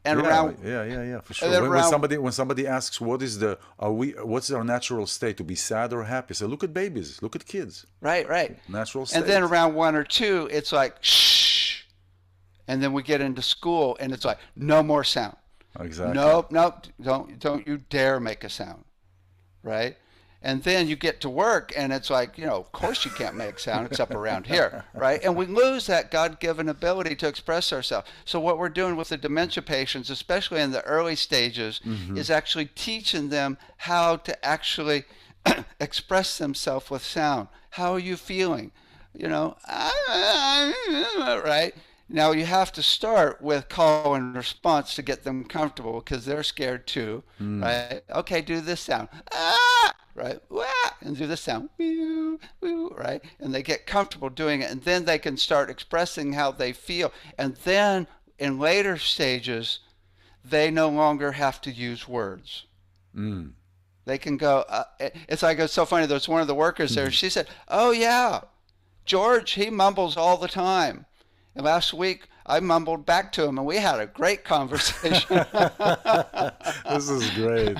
And Yeah, around, yeah, for and sure. then When around, somebody asks what's our natural state, to be sad or happy? Say, look at babies, look at kids, right. natural And then state. around 1 or 2, it's like shh. And then we get into school, and it's like no more sound. Exactly. Nope, don't you dare make a sound, right? And then you get to work, and it's like, of course you can't make sound except around here, right? And we lose that God-given ability to express ourselves. So what we're doing with the dementia patients, especially in the early stages, is actually teaching them how to actually express themselves with sound. How are you feeling? Right? Now you have to start with call and response to get them comfortable because they're scared too, right? Okay, do this sound, right? Wah! And do this sound, right? And they get comfortable doing it, and then they can start expressing how they feel. And then in later stages, they no longer have to use words. They can go. It's so funny. There's one of the workers there. She said, "Oh yeah, George, he mumbles all the time." And last week, I mumbled back to him, and we had a great conversation. This is great.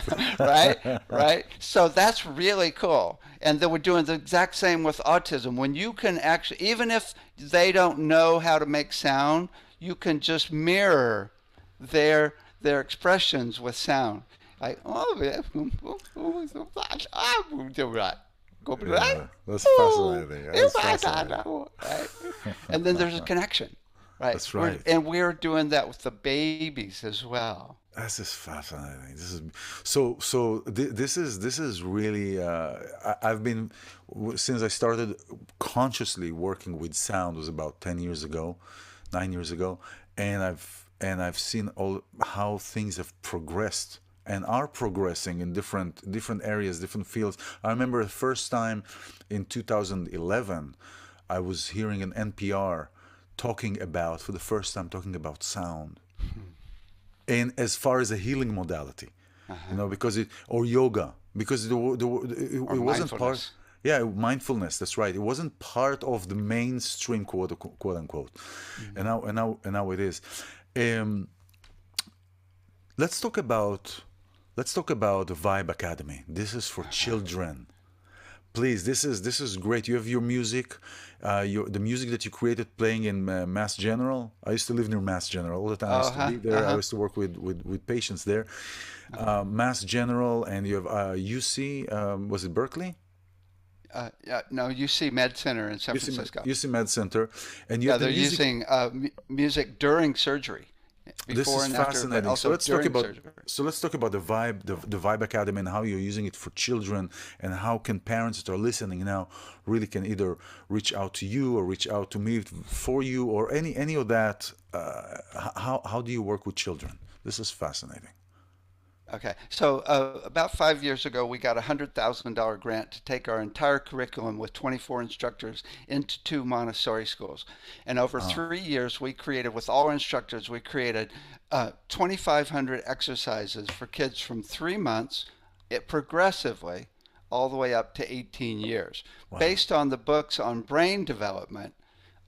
Right. So that's really cool. And then we're doing the exact same with autism. When you can actually, even if they don't know how to make sound, you can just mirror their expressions with sound. Like, oh, yeah. Yeah, that's fascinating. That's fascinating. Right? And then there's a connection, right? That's right. We're doing that with the babies as well. This is fascinating. This is this is really. I've been since I started consciously working with sound was about 10 years ago. 9 years ago, and I've seen all how things have progressed and are progressing in different areas, different fields. I remember the first time in 2011, I was hearing an NPR for the first time talking about sound, and as far as a healing modality, Uh-huh. because or yoga, because Or it wasn't part. mindfulness. Yeah, mindfulness. That's right. It wasn't part of the mainstream, quote unquote, and Hmm. now it is. Um, let's talk about the Vibe Academy. This is for children. Please, this is great. You have your music, the music that you created playing in Mass General. I used to live near Mass General all the time. I used to Uh-huh. be there. I Uh-huh. used to work with patients there. Uh-huh. Mass General, and you have UC. Was it Berkeley? Yeah, no, UC Med Center in San Francisco. UC Med Center, and you Yeah, have the they're music. using music during surgery, This before is and after, but fascinating. also during surgery. So let's talk about the Vibe Academy and how you're using it for children, and how can parents that are listening now really can either reach out to you or reach out to me for you, or any of that. How do you work with children? This is fascinating. Okay, so about 5 years ago, we got a $100,000 grant to take our entire curriculum with 24 instructors into two Montessori schools. And over Ah, 3 years, with all our instructors, we created 2,500 exercises for kids from 3 months, progressively, all the way up to 18 years, wow. based on the books on brain development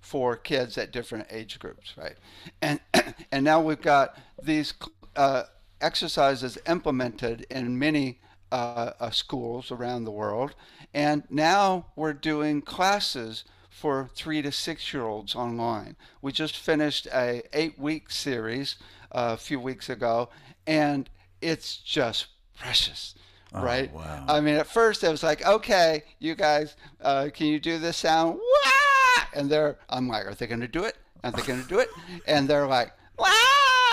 for kids at different age groups, right? And and now we've got these uh, exercises implemented in many schools around the world, and now we're doing classes for 3 to 6 year olds online. We just finished a 8 week series a few weeks ago, and it's just precious, Oh, right? wow. I mean, at first it was like, okay, you guys, can you do this sound? Wah! And I'm like, are they going to do it? Are they going to do it? And they're like, wah!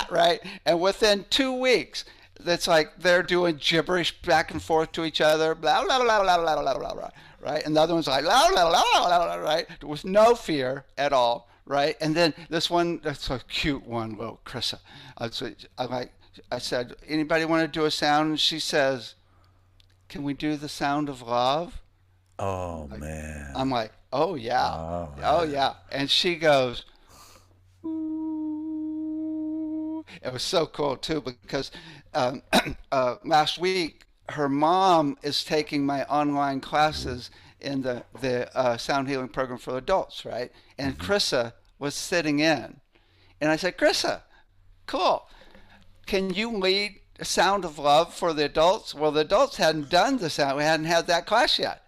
Right? And within 2 weeks, it's like they're doing gibberish back and forth to each other, blah, blah, blah, blah, blah, blah, blah, blah, right? And the other one's like, blah, blah, blah, blah, blah, right? With no fear at all, right? And then this one, that's a cute one, little Krissa. I said, anybody want to do a sound? And she says, can we do the sound of love? Oh Like, man. I'm like, oh yeah, Oh oh man. yeah. And she goes, ooh. It was so cool too because um, last week her mom is taking my online classes in the sound healing program for adults, right? And Hmm. Krissa was sitting in, and I said, Krissa, cool. Can you lead a sound of love for the adults? Well, the adults hadn't done the sound. We hadn't had that class yet.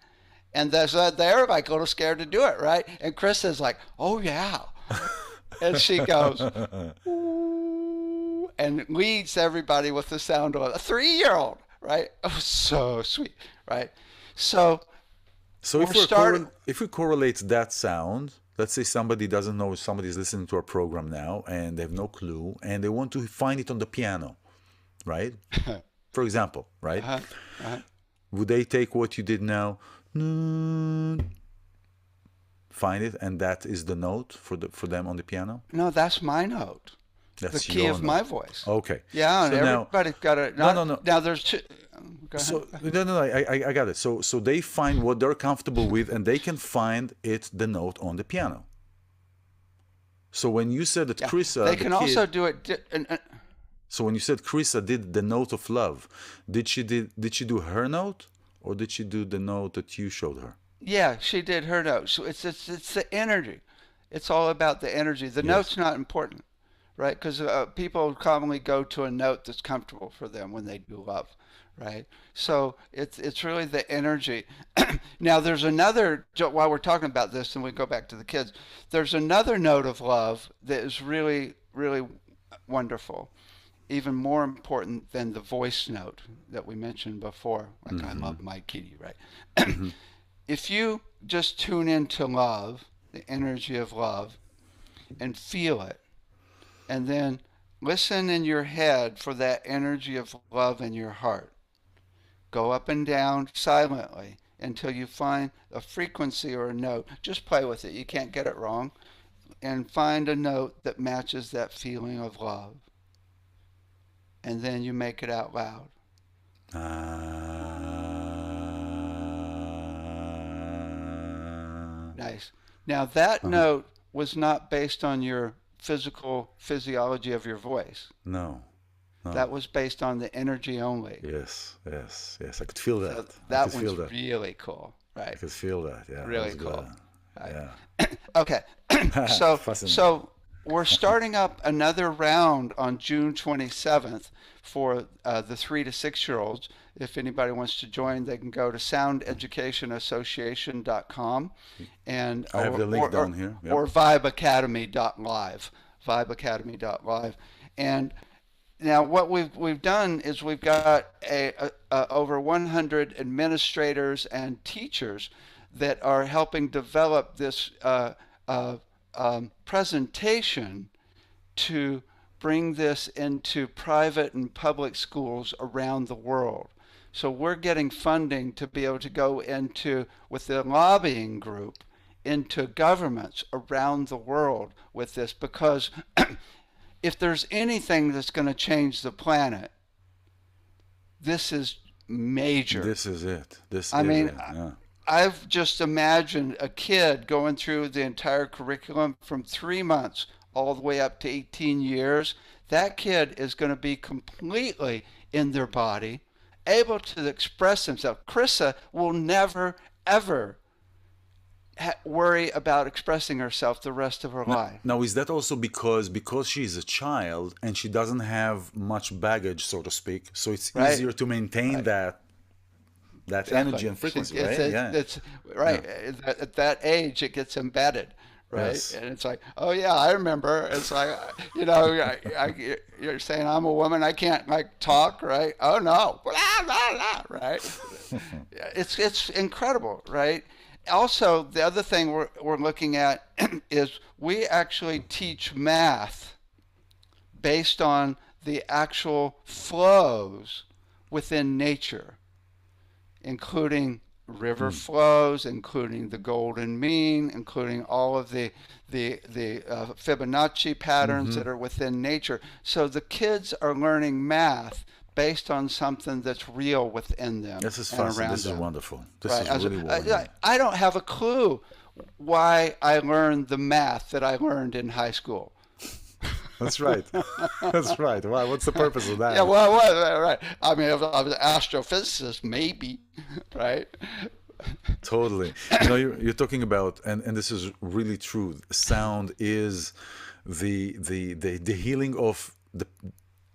And they're like a little scared to do it, right? And Chris is like, oh, yeah. And she goes, ooh, and leads everybody with the sound of a 3 year old, right? It was so sweet, right? So So we're starting. if we correlate that sound, let's say somebody doesn't know, somebody's listening to our program now and they have no clue and they want to find it on the piano, right? For example, right? Uh-huh, uh-huh. Would they take what you did now, find it, and that is the note for them on the piano? No, that's my note, the That's key your of my note. voice. Okay. Yeah, and So now, everybody's got it. no, Not no, no. now. There's two. Go ahead. So no, I got it. So they find what they're comfortable with, and they can find it the note on the piano. So when you said that Yeah, they Krissa, the can also kid, do it. so when you said Krissa did the note of love, did she do her note, or did she do the note that you showed her? Yeah, she did her note. So it's the energy. It's all about the energy. The Yes. note's not important, right? Because people commonly go to a note that's comfortable for them when they do love, right? So it's really the energy. Now there's another. While we're talking about this, and we go back to the kids, there's another note of love that is really really wonderful, even more important than the voice note that we mentioned before. Like I Mm-hmm. love my kitty, right? Mm-hmm. If you just tune into love, the energy of love, and feel it, and then listen in your head for that energy of love in your heart, go up and down silently until you find a frequency or a note. Just play with it. You can't get it wrong. and find a note that matches that feeling of love. And then you make it out loud. Nice. Now, that note was not based on your physiology of your voice. No, no. That was based on the energy only. Yes, yes, yes. I could feel that. So that I could feel one's that. really cool, right? I could feel that. Yeah. Really That was cool. good. Right. Yeah. Okay. So Fascinating. we're starting up another round on June 27th for the 3 to 6-year-olds. If anybody wants to join, they can go to soundeducationassociation.com and I have the link down here. Yep. or vibeacademy.live, vibeacademy.live. And now what we've done is we've got over 100 administrators and teachers that are helping develop this presentation to bring this into private and public schools around the world. So we're getting funding to be able to go into, with the lobbying group, into governments around the world with this, because if there's anything that's going to change the planet, this is major. This is it. I mean, it. Yeah. I've just imagined a kid going through the entire curriculum from 3 months all the way up to 18 years. That kid is going to be completely in their body, able to express himself. Krissa will never, ever worry about expressing herself the rest of her life. Now, is that also because she's a child and she doesn't have much baggage, so to speak, so it's easier to maintain that energy and frequency, right? It's right. Yeah. At that age, it gets embedded, right? Yes. And it's like, oh yeah, I remember. It's like, you're saying I'm a woman, I can't talk, right? Oh no, blah, blah, blah, right? It's incredible, right? Also, the other thing we're looking at is we actually teach math based on the actual flows within nature, including river flows, including the golden mean, including all of the Fibonacci patterns that are within nature. So the kids are learning math based on something that's real within them. This is fascinating. This is wonderful. This is really wonderful. I don't have a clue why I learned the math that I learned in high school. That's right. That's right. Wow, what's the purpose of that? Yeah, well, right. I mean, if I was an astrophysicist, maybe, right? Totally. You're talking about, and this is really true. Sound is the healing of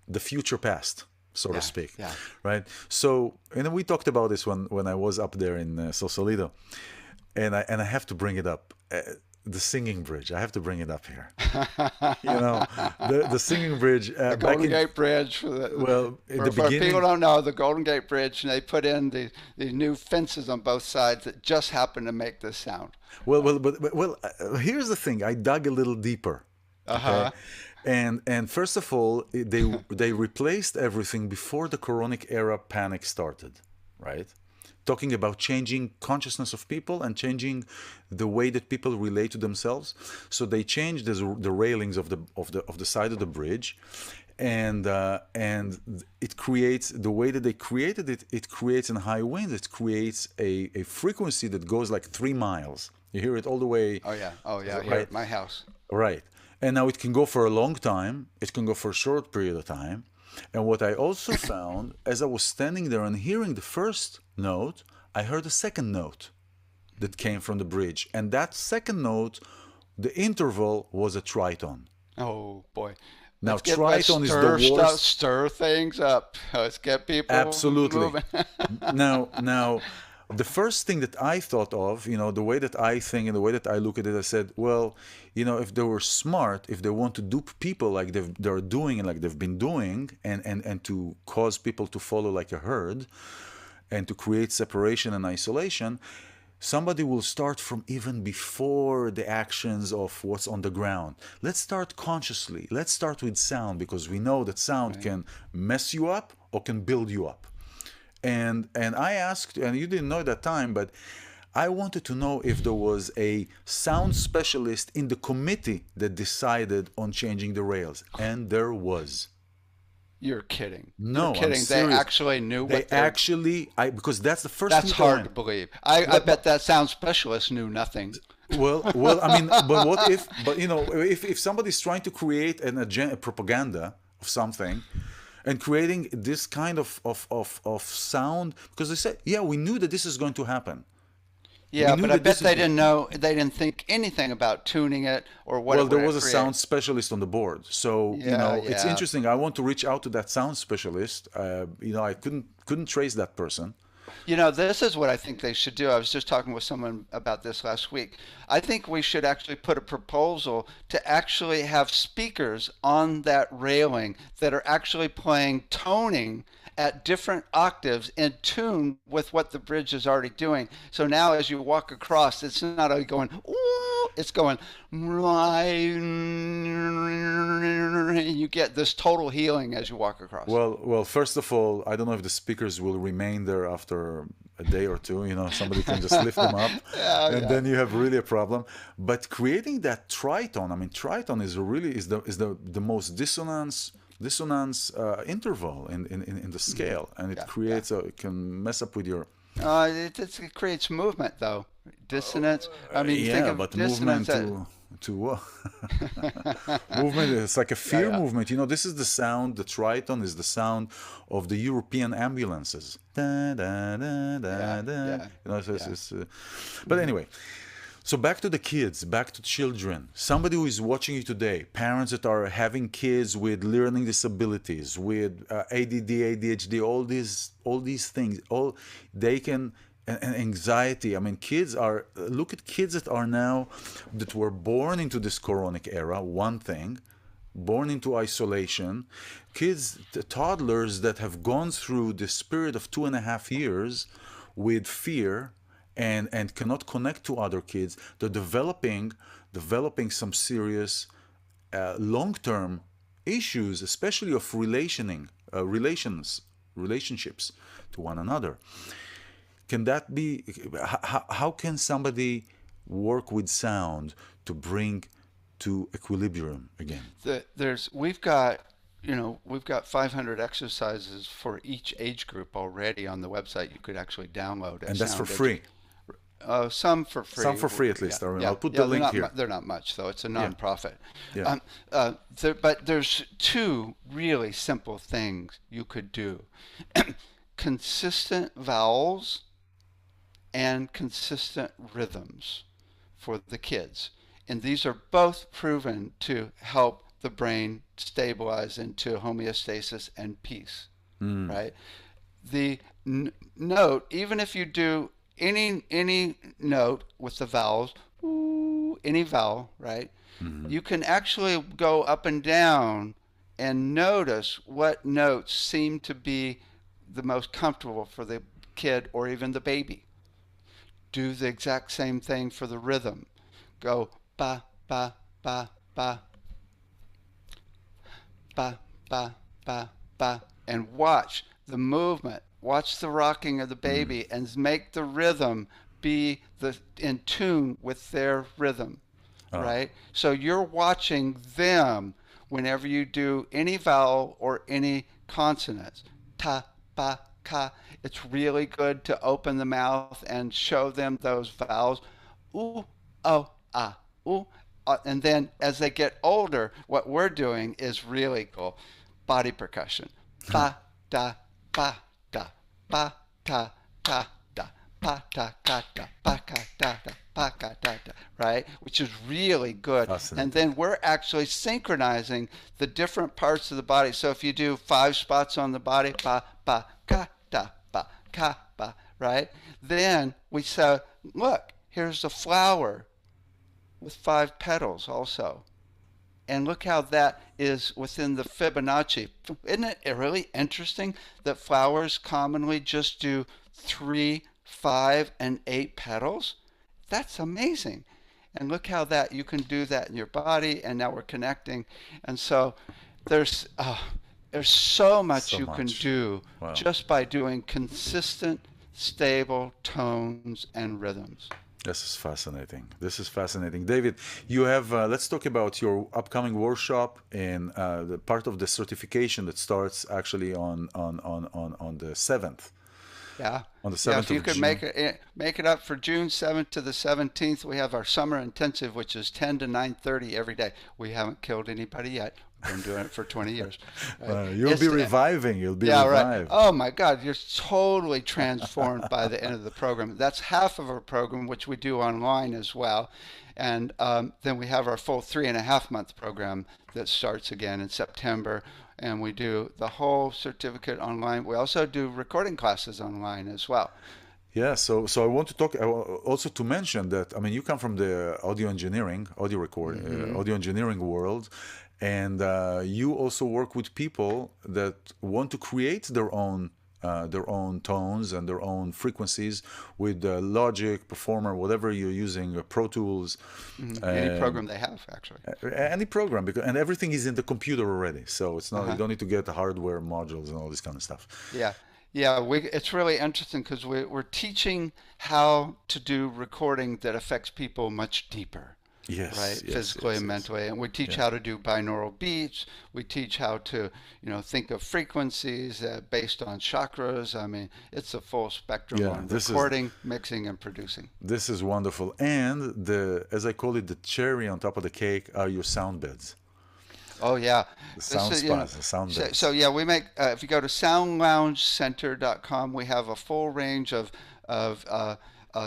the future past, so to speak. Yeah. Right. So, and we talked about this when I was up there in Sausalito, and I have to bring it up. The singing bridge. I have to bring it up here. The singing bridge. The Golden Gate Bridge. For people don't know, the Golden Gate Bridge, and they put in the new fences on both sides that just happen to make this sound. Well, here's the thing. I dug a little deeper. Okay? And first of all, they replaced everything before the Coronic era panic started, right? Talking about changing consciousness of people and changing the way that people relate to themselves. So they changed the railings of the side of the bridge, and it creates, the way that they created it. It creates in high winds. It creates a frequency that goes like 3 miles. You hear it all the way. Oh yeah. Right? Here at my house. Right. And now it can go for a long time. It can go for a short period of time. And what I also found, as I was standing there and hearing the first note, I heard a second note that came from the bridge. And that second note, the interval was a triton. Oh, boy. Now, triton is the worst. Stir things up. Let's get people Absolutely. moving. Now, the first thing that I thought of, the way that I think and the way that I look at it, I said, well, if they were smart, if they want to dupe people like they're doing and like they've been doing, and to cause people to follow like a herd and to create separation and isolation, somebody will start from even before the actions of what's on the ground. Let's start consciously. Let's start with sound, because we know that sound can mess you up or can build you up. And I asked, and you didn't know at that time, but I wanted to know if there was a sound specialist in the committee that decided on changing the rails, and there was. You're kidding. You're No, I'm kidding. They serious. actually knew They what they're. actually, because that's the first That's thing that hard to believe. I bet that sound specialist knew nothing. I mean, but what if, but if somebody's trying to create a propaganda of something, and creating this kind of sound, because they said, yeah, we knew that this is going to happen. We Yeah, knew but I that this bet is. they didn't know. They didn't think anything about tuning it or what Well, it there would was a create. sound specialist on the board, so Yeah, it's yeah. interesting. I want to reach out to that sound specialist. I couldn't trace that person. This is what I think they should do. I was just talking with someone about this last week. I think we should actually put a proposal to actually have speakers on that railing that are actually playing toning at different octaves in tune with what the bridge is already doing. So now as you walk across, it's not only going, ooh, it's going, you get this total healing as you walk across. Well, first of all, I don't know if the speakers will remain there after a day or two. Somebody can just lift them up, Yeah, and yeah. then you have really a problem. But creating that triton, I mean, triton is really is the most dissonance interval in the scale, and it Yeah, yeah. creates it can mess up with your. It creates movement, though. Dissonance. I mean, think Yeah, of but movement dissonance. to what? Movement is like a Yeah, fear yeah, movement. This is the sound. The triton is the sound of the European ambulances. Da, da, da, yeah, da, da. yeah, yeah. But anyway, so back to the kids, back to children. Somebody who is watching you today, parents that are having kids with learning disabilities, with ADD, ADHD, all these things, all they can, and anxiety. I mean, look at kids that were born into this coronic era. One thing, born into isolation, kids, toddlers that have gone through this period of 2.5 years with fear and cannot connect to other kids. They're developing some serious long-term issues, especially of relationships to one another. Can that be? How can somebody work with sound to bring to equilibrium again? We've got 500 exercises for each age group already on the website. You could actually download a And that's for sound free. some for free. Some for free at Yeah, least. All right, yeah, I'll put yeah. the link here. They're not much though. It's a Yeah. nonprofit. Yeah. But there's two really simple things you could do: consistent vowels and consistent rhythms for the kids. And these are both proven to help the brain stabilize into homeostasis and peace, right? The note, even if you do any note with the vowels, ooh, any vowel, right? You can actually go up and down and notice what notes seem to be the most comfortable for the kid or even the baby. Do the exact same thing for the rhythm. Go ba ba ba ba ba ba ba ba, and watch the movement. Watch the rocking of the baby and make the rhythm be in tune with their rhythm, right? So you're watching them whenever you do any vowel or any consonants. Ta, ba, ka. It's really good to open the mouth and show them those vowels. Ooh, oh, ah, ooh. And then as they get older, what we're doing is really cool. Body percussion. Ba, da, ba, da, ba, ta, ta, da, ba, ta, ka, da, ba, ka, da, da, ba, ka, da, da, right? Which is really good. Fascinating. And then we're actually synchronizing the different parts of the body. So if you do 5 spots on the body, ba, ba, ka, da, ba, ka, ba, right? Then we say, look, here's a flower with 5 petals also. And look how that is within the Fibonacci. Isn't it really interesting that flowers commonly just do 3, 5, and 8 petals? That's amazing. And look how that you can do that in your body, and now we're connecting. And so there's so much So you can much. do Wow. just by doing consistent, stable tones and rhythms. This is fascinating. This is fascinating. David, you have, let's talk about your upcoming workshop and the part of the certification that starts actually on the 7th. Yeah. On the Yeah, 7th if you of could June. make it up for June 7th to the 17th, we have our summer intensive, which is 10 to 9:30 every day. We haven't killed anybody yet. We've been doing it for 20 years. Right? You'll be It's reviving. You'll be Yeah, right. revived. Oh my God, you're totally transformed by the end of the program. That's half of our program, which we do online as well. And then we have our full 3.5 month program that starts again in September. And we do the whole certificate online. We also do recording classes online as well. Yeah, so I want to talk also to mention that I mean you come from the audio engineering world, and you also work with people that want to create their own tones and their own frequencies with Logic, Performer, whatever you're using, Pro Tools, Any um, program they have, actually. any program, because and everything is in the computer already, so it's not you Uh-huh. don't need to get the hardware modules and all this kind of stuff. Yeah, yeah. It's really interesting because we're teaching how to do recording that affects people much deeper, Yes, right? yes, Physically yes, and yes. mentally. And we teach Yeah. how to do binaural beats. We teach how to, think of frequencies based on chakras. I mean, it's a full spectrum Yeah, on recording, mixing, and producing. this is wonderful. And the as I call it, the cherry on top of the cake are your sound beds, Oh yeah, the this sound is spas, the sound so beds. yeah, we make if you go to soundloungecenter.com, we have a full range of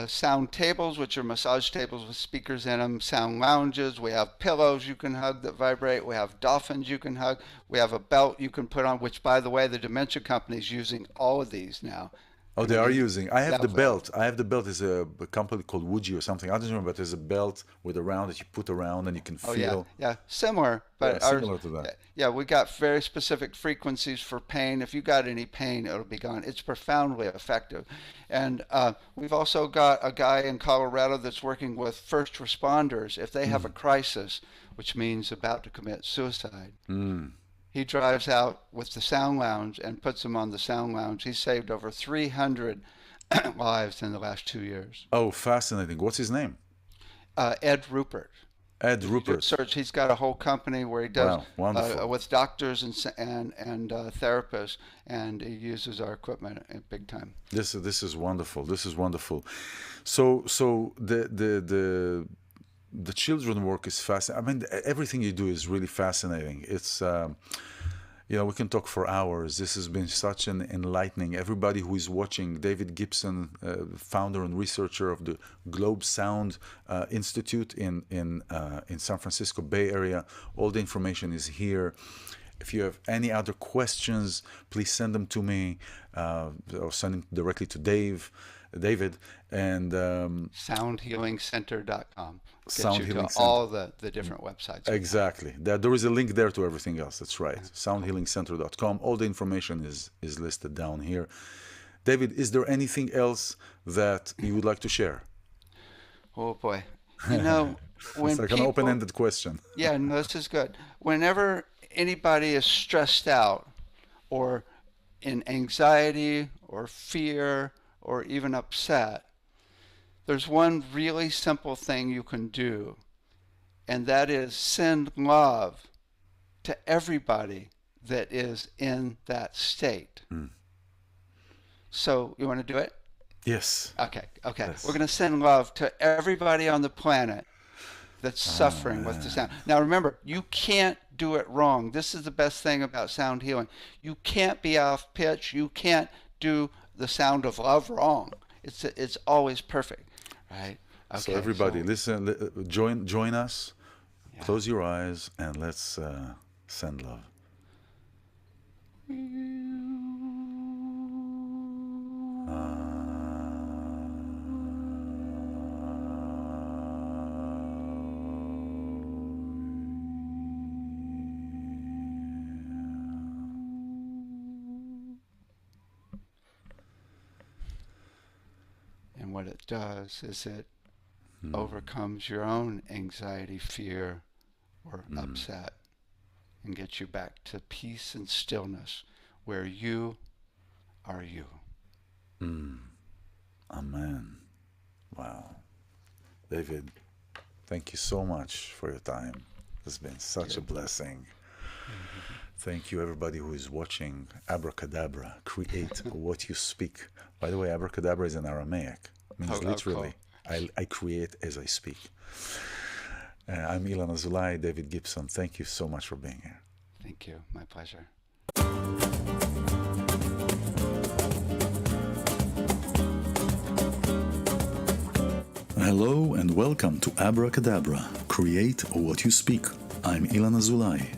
sound tables, which are massage tables with speakers in them, sound lounges. We have pillows you can hug that vibrate. We have dolphins you can hug. We have a belt you can put on, which, by the way, the Dementia Company is using all of these now. Oh, And they are we, using. I have yeah, the belt. I have the belt. Is a company called Woody or something. I don't remember, but there's a belt with a round that you put around and you can oh yeah, feel. yeah, similar, Yeah, but ours, similar to that. yeah, we got very specific frequencies for pain. If you got any pain, it'll be gone. It's profoundly effective, and we've also got a guy in Colorado that's working with first responders. If they have a crisis, which means about to commit suicide, Mm. he drives out with the sound lounge and puts them on the sound lounge. He's saved over 300 lives in the last 2 years. Oh, fascinating. What's his name? Ed Rupert. Ed If you just Rupert. search, he's got a whole company where he does Wow, wonderful. with doctors and therapists, and he uses our equipment big time. This is wonderful. This is wonderful. So the children work is fascinating. I mean, everything you do is really fascinating. It's we can talk for hours. This has been such an enlightening. Everybody who is watching, David Gibson, founder and researcher of the Globe Sound Institute in San Francisco Bay Area. All the information is here. If you have any other questions, please send them to me or send them directly to David, and Soundhealingcenter.com gets Sound you Healing to Center. all the different websites we have. Exactly. There is a link there to everything else. That's right. Soundhealingcenter.com. All the information is listed down here. David, is there anything else that you would like to share? Oh boy, you know It's when like an people, open-ended question. yeah, no, this is good. Whenever anybody is stressed out or in anxiety or fear or even upset, there's one really simple thing you can do, and that is send love to everybody that is in that state. Mm. So, you want to do it? Yes. Okay, okay. We're Yes. going to send love to everybody on the planet that's Oh suffering with the man. sound. Now remember, you can't do it wrong. This is the best thing about sound healing. You can't be off pitch. You can't do the sound of love wrong. It's always perfect, right? So Okay, everybody, so listen, join us. yeah. Close your eyes and let's send love. And what it does is it Mm. overcomes your own anxiety, fear, or Mm. upset and gets you back to peace and stillness where you are you. Mm. Amen. Wow. David, thank you so much for your time. It's been such a blessing. Thank you, everybody who is watching. Abracadabra, create what you speak. By the way, abracadabra is in Aramaic. It means literally, I create as I speak. I'm iLan Azoulai, David Gibson. Thank you so much for being here. Thank you. My pleasure. Hello and welcome to Abracadabra, create what you speak. I'm iLan Azoulai.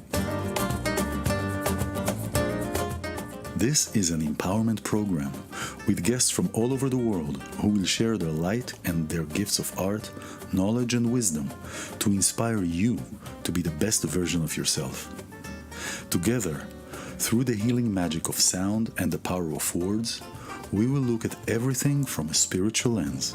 This is an empowerment program with guests from all over the world who will share their light and their gifts of art, knowledge and wisdom to inspire you to be the best version of yourself. Together, through the healing magic of sound and the power of words, we will look at everything from a spiritual lens.